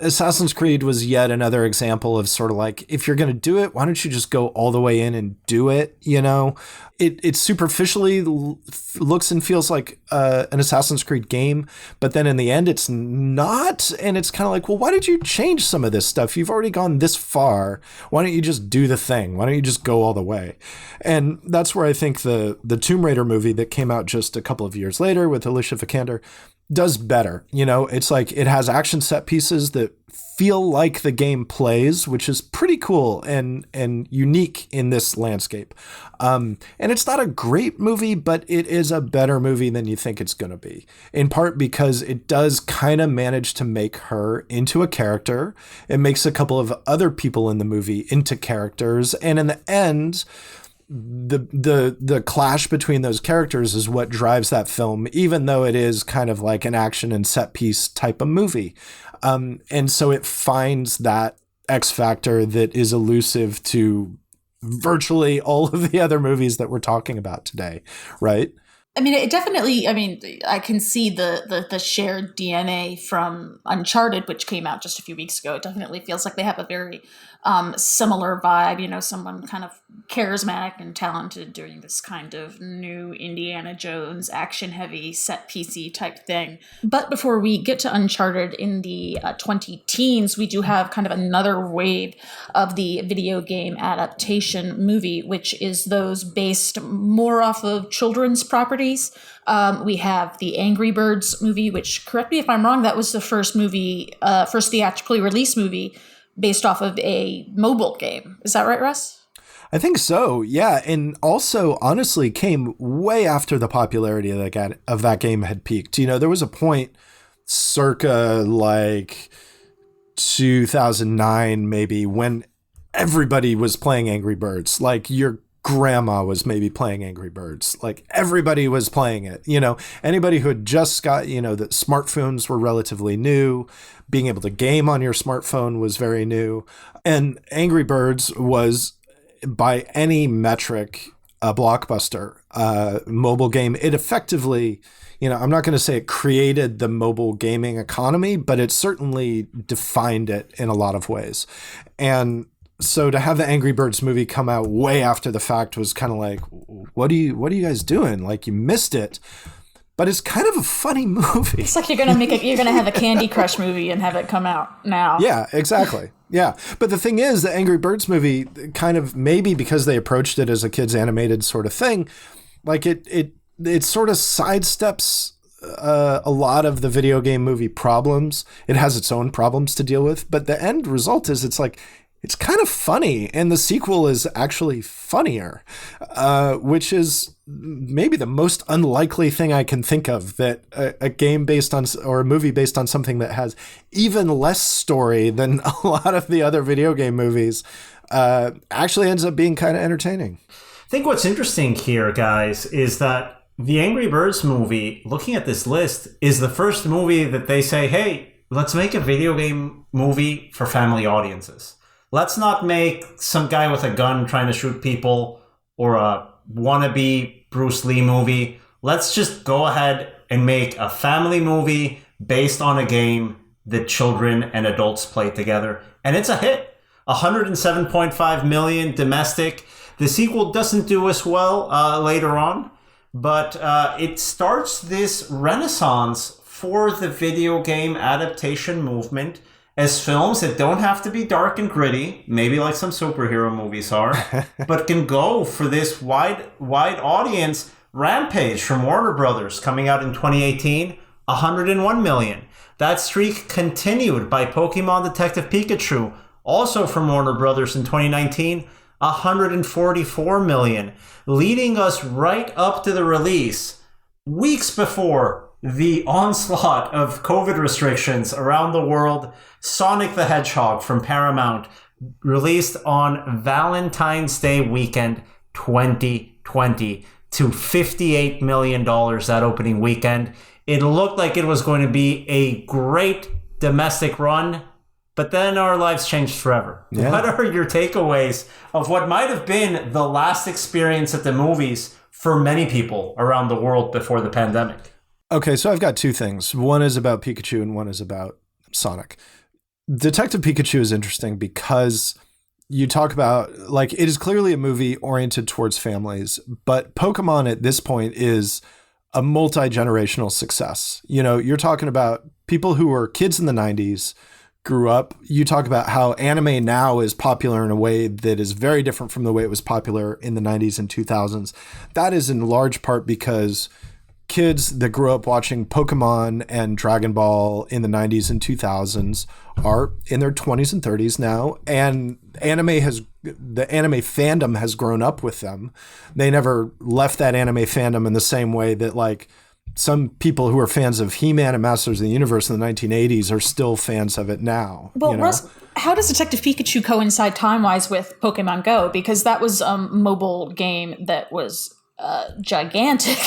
Assassin's Creed was yet another example of sort of like, if you're going to do it, why don't you just go all the way in and do it? It superficially looks and feels like an Assassin's Creed game, but then in the end it's not. And it's kind of like, well, why did you change some of this stuff? You've already gone this far. Why don't you just do the thing? Why don't you just go all the way? And that's where I think the Tomb Raider movie that came out just a couple of years later with Alicia Vikander, does better. You know, it's like it has action set pieces that feel like the game plays, which is pretty cool and unique in this landscape. And it's not a great movie, but it is a better movie than you think it's going to be, in part because it does kind of manage to make her into a character. It makes a couple of other people in the movie into characters. And in the end, the clash between those characters is what drives that film, even though it is kind of like an action and set piece type of movie. And so it finds that X factor that is elusive to virtually all of the other movies that we're talking about today, right? I mean, it definitely, I mean, I can see the shared DNA from Uncharted, which came out just a few weeks ago. It definitely feels like they have a very similar vibe, you know, someone kind of charismatic and talented doing this kind of new Indiana Jones action-heavy set-piecey type thing. But before we get to Uncharted in the 2010s, we do have kind of another wave of the video game adaptation movie, which is those based more off of children's properties. We have the Angry Birds movie, which, correct me if I'm wrong, that was the first movie, first theatrically released movie based off of a mobile game. Is that right, Russ? I think so, yeah. And also, honestly, came way after the popularity of that game had peaked. You know, there was a point circa like 2009, maybe, when everybody was playing Angry Birds. Like your grandma was maybe playing Angry Birds. Like everybody was playing it. You know, anybody who had just got, you know, that smartphones were relatively new. Being able to game on your smartphone was very new. And Angry Birds was, by any metric, a blockbuster mobile game. It effectively, you know, I'm not going to say it created the mobile gaming economy, but it certainly defined it in a lot of ways. And so to have the Angry Birds movie come out way after the fact was kind of like, what are you guys doing? Like, you missed it. But it's kind of a funny movie. It's like you're gonna have a Candy Crush movie and have it come out now. Yeah, exactly. Yeah. But the thing is, the Angry Birds movie kind of, maybe because they approached it as a kids animated sort of thing, like it sort of sidesteps a lot of the video game movie problems. It has its own problems to deal with, but the end result is it's kind of funny, and the sequel is actually funnier, which is maybe the most unlikely thing I can think of, that a game based on, or a movie based on something that has even less story than a lot of the other video game movies actually ends up being kind of entertaining. I think what's interesting here, guys, is that the Angry Birds movie, looking at this list, is the first movie that they say, hey, let's make a video game movie for family audiences. Let's not make some guy with a gun trying to shoot people or a wannabe Bruce Lee movie. Let's just go ahead and make a family movie based on a game that children and adults play together. And it's a hit. 107.5 million domestic. The sequel doesn't do as well later on, but it starts this renaissance for the video game adaptation movement as films that don't have to be dark and gritty, maybe like some superhero movies are, but can go for this wide audience. Rampage from Warner Brothers coming out in 2018, 101 million. That streak continued by Pokemon Detective Pikachu, also from Warner Brothers in 2019, 144 million, leading us right up to the release, weeks before the onslaught of COVID restrictions around the world. Sonic the Hedgehog from Paramount, released on Valentine's Day weekend 2020 to $58 million that opening weekend. It looked like it was going to be a great domestic run, but then our lives changed forever. Yeah. What are your takeaways of what might have been the last experience at the movies for many people around the world before the pandemic? Okay, so I've got two things. One is about Pikachu and one is about Sonic. Detective Pikachu is interesting because you talk about, like, it is clearly a movie oriented towards families, but Pokemon at this point is a multi-generational success. You know, you're talking about people who were kids in the 90s, grew up. You talk about how anime now is popular in a way that is very different from the way it was popular in the 90s and 2000s. That is in large part because kids that grew up watching Pokemon and Dragon Ball in the 90s and 2000s are in their 20s and 30s now, and the anime fandom has grown up with them. They never left that anime fandom in the same way that like some people who are fans of He-Man and Masters of the Universe in the 1980s are still fans of it now. Well, Russ, how does Detective Pikachu coincide time-wise with Pokemon Go? Because that was a mobile game that was gigantic.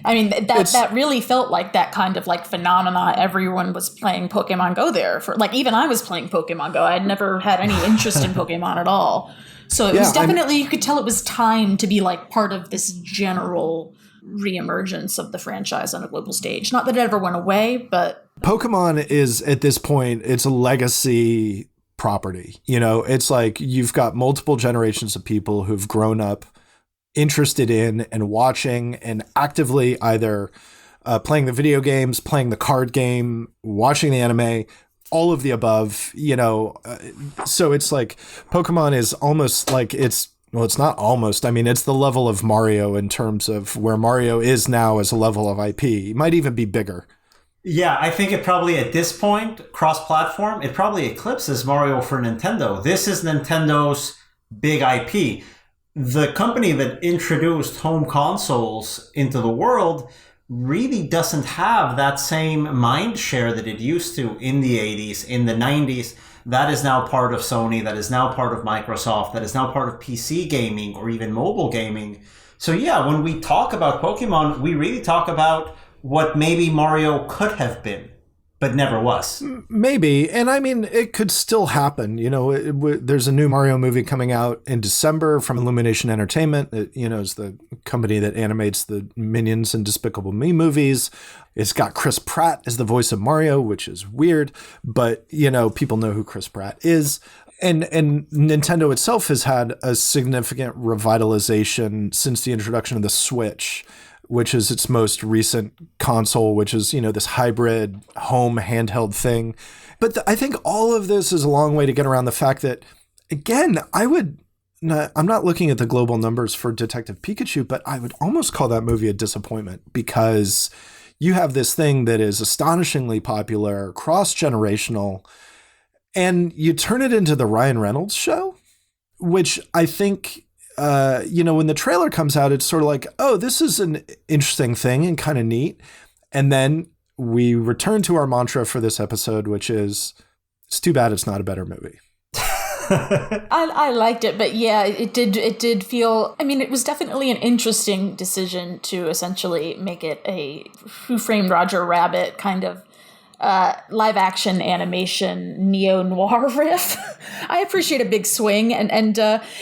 I mean, that really felt like that kind of like phenomena. Everyone was playing Pokemon Go there. For like, even I was playing Pokemon Go. I had never had any interest in Pokemon at all. So it was definitely, you could tell it was time to be like part of this general reemergence of the franchise on a global stage. Not that it ever went away, but Pokemon is at this point, it's a legacy property. You know, it's like you've got multiple generations of people who've grown up interested in and watching and actively either playing the video games, playing the card game, watching the anime, all of the above, you know. So it's like Pokemon is almost like it's not almost. I mean, it's the level of Mario in terms of where Mario is now as a level of IP. It might even be bigger. Yeah, I think it probably at this point, cross-platform, it probably eclipses Mario for Nintendo. This is Nintendo's big IP. The company that introduced home consoles into the world really doesn't have that same mind share that it used to in the 80s, in the 90s. That is now part of Sony, that is now part of Microsoft, that is now part of PC gaming or even mobile gaming. So yeah, when we talk about Pokemon, we really talk about what maybe Mario could have been, but never was. Maybe. And I mean, it could still happen. You know, there's a new Mario movie coming out in December from Illumination Entertainment. It, you know, is the company that animates the Minions and Despicable Me movies. It's got Chris Pratt as the voice of Mario, which is weird, but, you know, people know who Chris Pratt is. And Nintendo itself has had a significant revitalization since the introduction of the Switch, which is its most recent console, which is, you know, this hybrid home handheld thing. But I think all of this is a long way to get around the fact that, again, I'm not looking at the global numbers for Detective Pikachu, but I would almost call that movie a disappointment because you have this thing that is astonishingly popular, cross-generational, and you turn it into the Ryan Reynolds show, which I think... you know, when the trailer comes out, it's sort of like, oh, this is an interesting thing and kind of neat. And then we return to our mantra for this episode, which is, it's too bad it's not a better movie. I liked it, but yeah, it did feel, I mean, it was definitely an interesting decision to essentially make it a Who Framed Roger Rabbit kind of live action animation neo-noir riff. I appreciate a big swing, and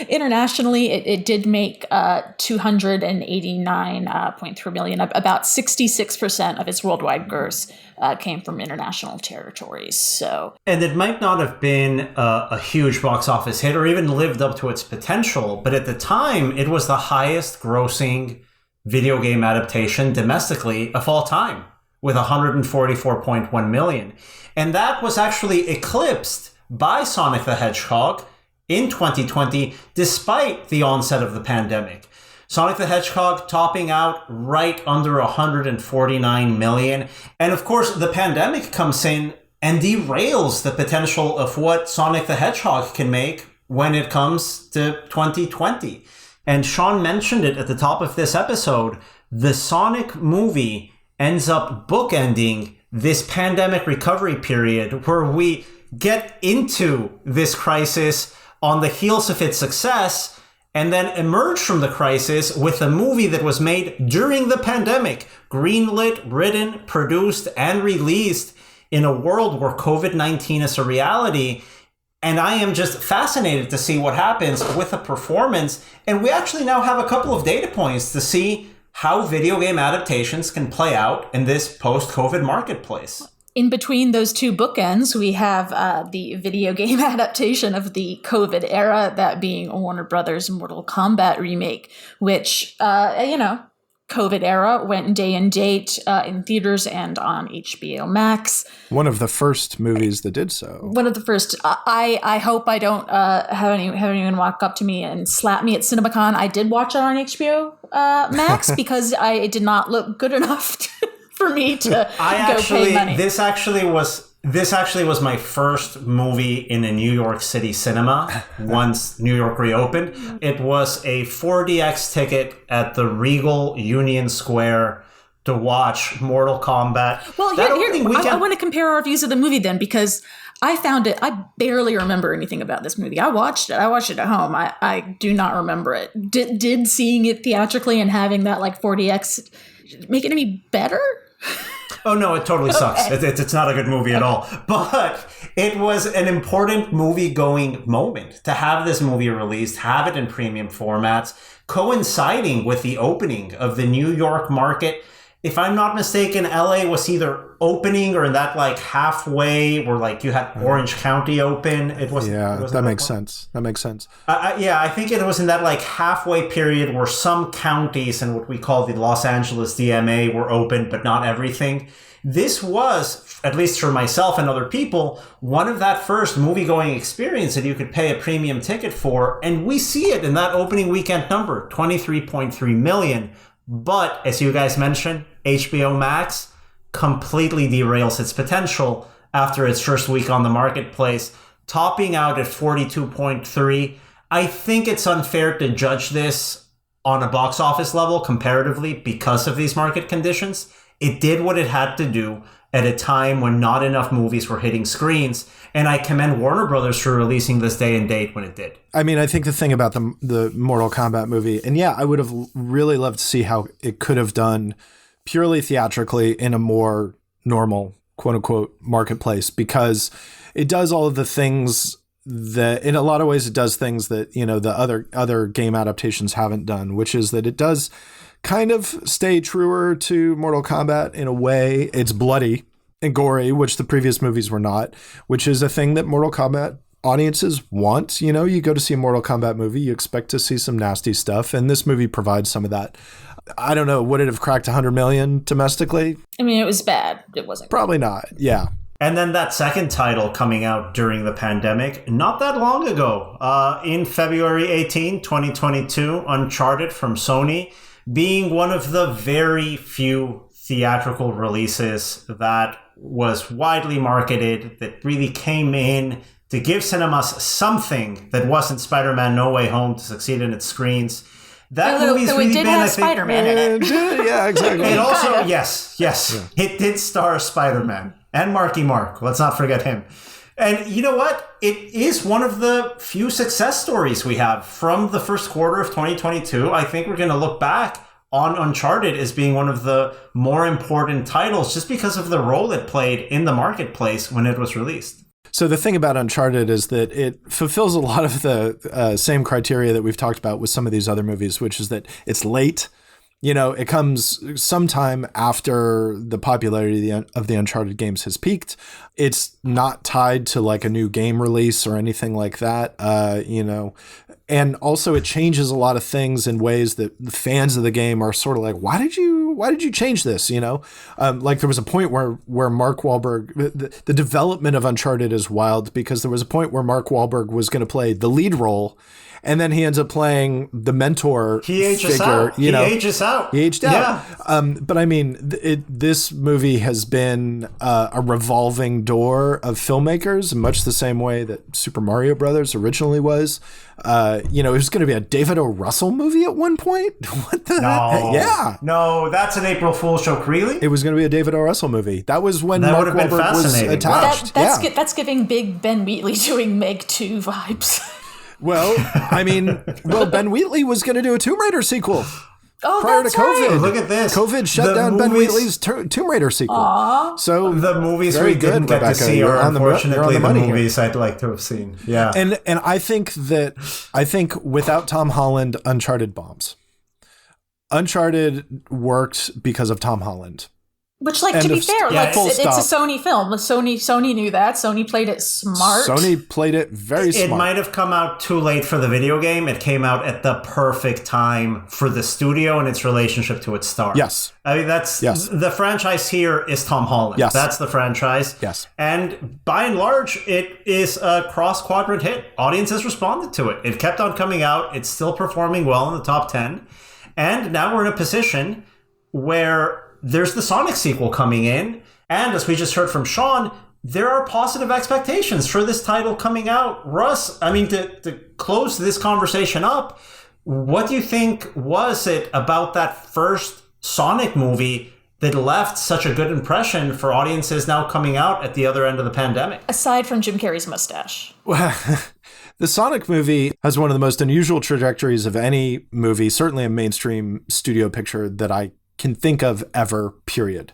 internationally it did make $289.3 million. About 66% of its worldwide gross came from international territories. So, and it might not have been a huge box office hit or even lived up to its potential, but at the time it was the highest grossing video game adaptation domestically of all time, with 144.1 million. And that was actually eclipsed by Sonic the Hedgehog in 2020, despite the onset of the pandemic. Sonic the Hedgehog topping out right under 149 million. And of course, the pandemic comes in and derails the potential of what Sonic the Hedgehog can make when it comes to 2020. And Shawn mentioned it at the top of this episode. The Sonic movie ends up bookending this pandemic recovery period where we get into this crisis on the heels of its success and then emerge from the crisis with a movie that was made during the pandemic, greenlit, written, produced, and released in a world where COVID-19 is a reality. And I am just fascinated to see what happens with the performance. And we actually now have a couple of data points to see how video game adaptations can play out in this post-COVID marketplace. In between those two bookends, we have the video game adaptation of the COVID era, that being Warner Brothers' Mortal Kombat remake, which, you know, COVID era, went day and date in theaters and on HBO Max. One of the first movies that did so. One of the first. I hope I don't have anyone walk up to me and slap me at CinemaCon. I did watch it on HBO Max because it did not look good enough for me to pay money. This actually was my first movie in a New York City cinema once New York reopened. It was a 4DX ticket at the Regal Union Square to watch Mortal Kombat. Well, I want to compare our views of the movie then, because I found it, I barely remember anything about this movie. I watched it at home. I do not remember it. Did seeing it theatrically and having that like 4DX make it any better? Oh, no, it totally sucks. Okay. It's not a good movie at all. But it was an important movie-going moment to have this movie released, have it in premium formats, coinciding with the opening of the New York market. If I'm not mistaken, LA was either opening or in that like halfway where like you had Orange County open. That makes sense. That makes sense. I think it was in that like halfway period where some counties and what we call the Los Angeles DMA were open, but not everything. This was, at least for myself and other people, one of that first movie-going experience that you could pay a premium ticket for. And we see it in that opening weekend number, 23.3 million. But as you guys mentioned, HBO Max completely derails its potential after its first week on the marketplace, topping out at 42.3. I think it's unfair to judge this on a box office level comparatively because of these market conditions. It did what it had to do at a time when not enough movies were hitting screens. And I commend Warner Brothers for releasing this day and date when it did. I mean, I think the thing about the Mortal Kombat movie, and yeah, I would have really loved to see how it could have done purely theatrically in a more normal, quote unquote, marketplace, because it does all of the things that, in a lot of ways, it does things that, you know, the other game adaptations haven't done, which is that it does kind of stay truer to Mortal Kombat in a way. It's bloody and gory, which the previous movies were not, which is a thing that Mortal Kombat audiences want. You know, you go to see a Mortal Kombat movie, you expect to see some nasty stuff, and this movie provides some of that. I don't know, would it have cracked 100 million domestically? I mean, it was bad. It wasn't. Probably not, yeah. And then that second title coming out during the pandemic, not that long ago, in February 18, 2022, Uncharted from Sony, being one of the very few theatrical releases that was widely marketed, that really came in to give cinemas something that wasn't Spider-Man No Way Home to succeed in its screens. That movie's really been, I think, Spider-Man in it. Yeah, exactly. It also, yes, it did star Spider-Man and Marky Mark. Let's not forget him. And you know what? It is one of the few success stories we have from the first quarter of 2022. I think we're going to look back on Uncharted as being one of the more important titles just because of the role it played in the marketplace when it was released. So the thing about Uncharted is that it fulfills a lot of the same criteria that we've talked about with some of these other movies, which is that it's late. You know, it comes sometime after the popularity of the Uncharted games has peaked. It's not tied to like a new game release or anything like that, you know. And also it changes a lot of things in ways that the fans of the game are sort of like, why did you change this? You know, like there was a point where Mark Wahlberg, the development of Uncharted is wild because there was a point where Mark Wahlberg was going to play the lead role. And then he ends up playing the mentor figure. He ages out. He aged out. Yeah. But I mean, this movie has been a revolving door of filmmakers, much the same way that Super Mario Brothers originally was. You know, it was going to be a David O. Russell movie at one point. What the heck? Yeah. No, that's an April Fool's joke. Really? It was going to be a David O. Russell movie. That was when Mark Wahlberg was attached. That's giving big Ben Wheatley doing Meg 2 vibes. Well, I mean, Ben Wheatley was going to do a Tomb Raider sequel. Oh, prior that's to COVID. right. Look at this. COVID shut down Ben Wheatley's Tomb Raider sequel. Aww. So the movies we didn't get to see are unfortunately the movies here. I'd like to have seen. Yeah. And I think without Tom Holland, Uncharted bombs. Uncharted worked because of Tom Holland. Which, like, to be fair, yeah, like it's a Sony film. Sony knew that. Sony played it smart. Sony played it very smart. It might have come out too late for the video game. It came out at the perfect time for the studio and its relationship to its star. Yes. I mean, that's the franchise here is Tom Holland. Yes. That's the franchise. Yes. And by and large, it is a cross-quadrant hit. Audiences responded to it. It kept on coming out. It's still performing well in the top 10. And now we're in a position where there's the Sonic sequel coming in. And as we just heard from Shawn, there are positive expectations for this title coming out. Russ, I mean, to close this conversation up, what do you think was it about that first Sonic movie that left such a good impression for audiences now coming out at the other end of the pandemic? Aside from Jim Carrey's mustache. Well, the Sonic movie has one of the most unusual trajectories of any movie, certainly a mainstream studio picture that I can think of ever, period,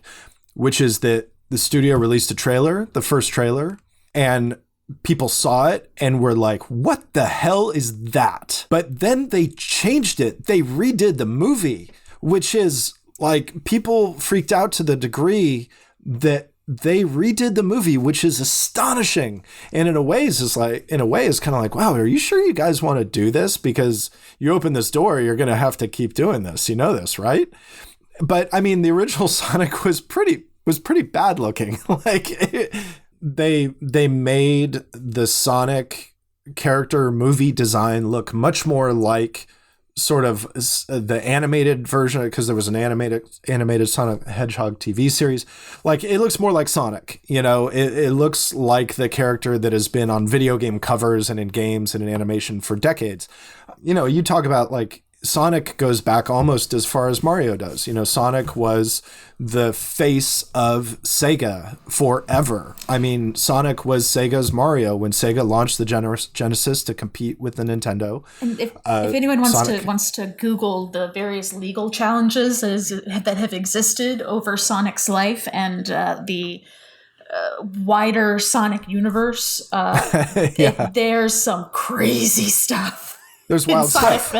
which is that the studio released a trailer, the first trailer, and people saw it and were like, what the hell is that? But then they changed it. They redid the movie, which is like, people freaked out to the degree that they redid the movie, which is astonishing. And in a way it's kind of like, wow, are you sure you guys want to do this? Because you open this door, you're going to have to keep doing this. You know this, right? But I mean, the original Sonic was pretty bad looking. Like they made the Sonic character movie design look much more like sort of the animated version, because there was an animated Sonic the Hedgehog TV series. Like, it looks more like Sonic, you know, it looks like the character that has been on video game covers and in games and in animation for decades. You know, you talk about, like, Sonic goes back almost as far as Mario does. You know, Sonic was the face of Sega forever. I mean, Sonic was Sega's Mario when Sega launched the Genesis to compete with the Nintendo. And if anyone wants to Google the various legal challenges that have existed over Sonic's life and the wider Sonic universe, there's some crazy stuff. There's wild stuff.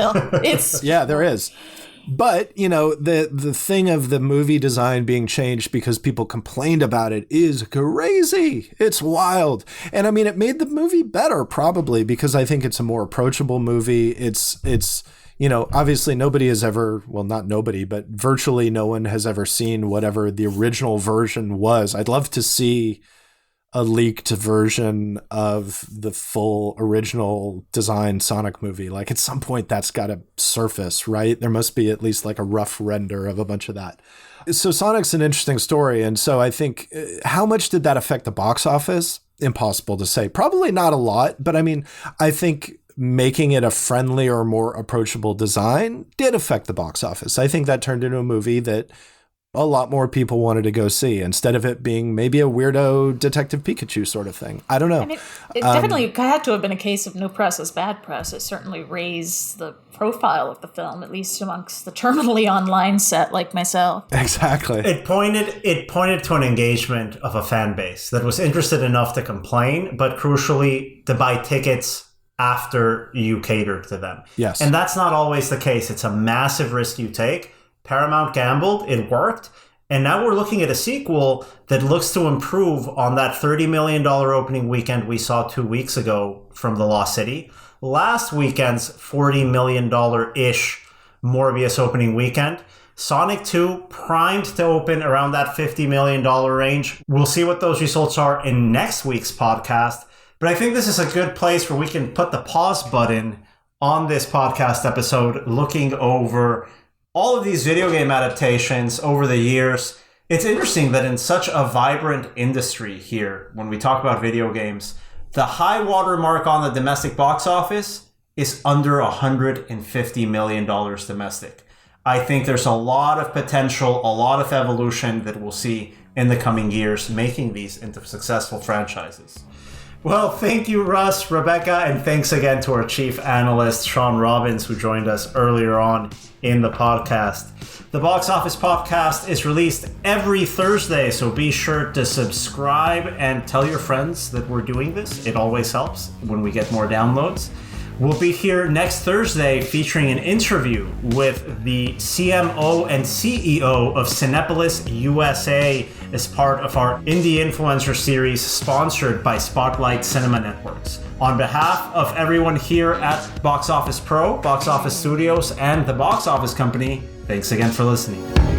Yeah, there is. But, you know, the thing of the movie design being changed because people complained about it is crazy. It's wild. And I mean, it made the movie better, probably, because I think it's a more approachable movie. It's you know, obviously nobody has ever, well, not nobody, but virtually no one has ever seen whatever the original version was. I'd love to see a leaked version of the full original design Sonic movie. Like, at some point that's got to surface, right? There must be at least like a rough render of a bunch of that. So Sonic's an interesting story. And so I think, how much did that affect the box office? Impossible to say. Probably not a lot, but I mean, I think making it a friendlier, more approachable design did affect the box office. I think that turned into a movie that a lot more people wanted to go see, instead of it being maybe a weirdo Detective Pikachu sort of thing. I don't know. I mean, it definitely had to have been a case of no press is bad press. It certainly raised the profile of the film, at least amongst the terminally online set like myself. Exactly. It pointed to an engagement of a fan base that was interested enough to complain, but crucially to buy tickets after you catered to them. Yes. And that's not always the case. It's a massive risk you take. Paramount gambled, it worked, and now we're looking at a sequel that looks to improve on that $30 million opening weekend we saw 2 weeks ago from The Lost City. Last weekend's $40 million-ish Morbius opening weekend. Sonic 2 primed to open around that $50 million range. We'll see what those results are in next week's podcast, but I think this is a good place where we can put the pause button on this podcast episode, looking over all of these video game adaptations over the years. It's interesting that in such a vibrant industry here, when we talk about video games, the high water mark on the domestic box office is under $150 million domestic. I think there's a lot of potential, a lot of evolution that we'll see in the coming years, making these into successful franchises. Well, thank you, Russ, Rebecca, and thanks again to our chief analyst, Shawn Robbins, who joined us earlier on in the podcast. The Box Office Podcast is released every Thursday, so be sure to subscribe and tell your friends that we're doing this. It always helps when we get more downloads. We'll be here next Thursday featuring an interview with the CMO and CEO of Cinepolis USA as part of our Indie Influencer series sponsored by Spotlight Cinema Networks. On behalf of everyone here at Box Office Pro, Box Office Studios, and the Box Office Company, thanks again for listening.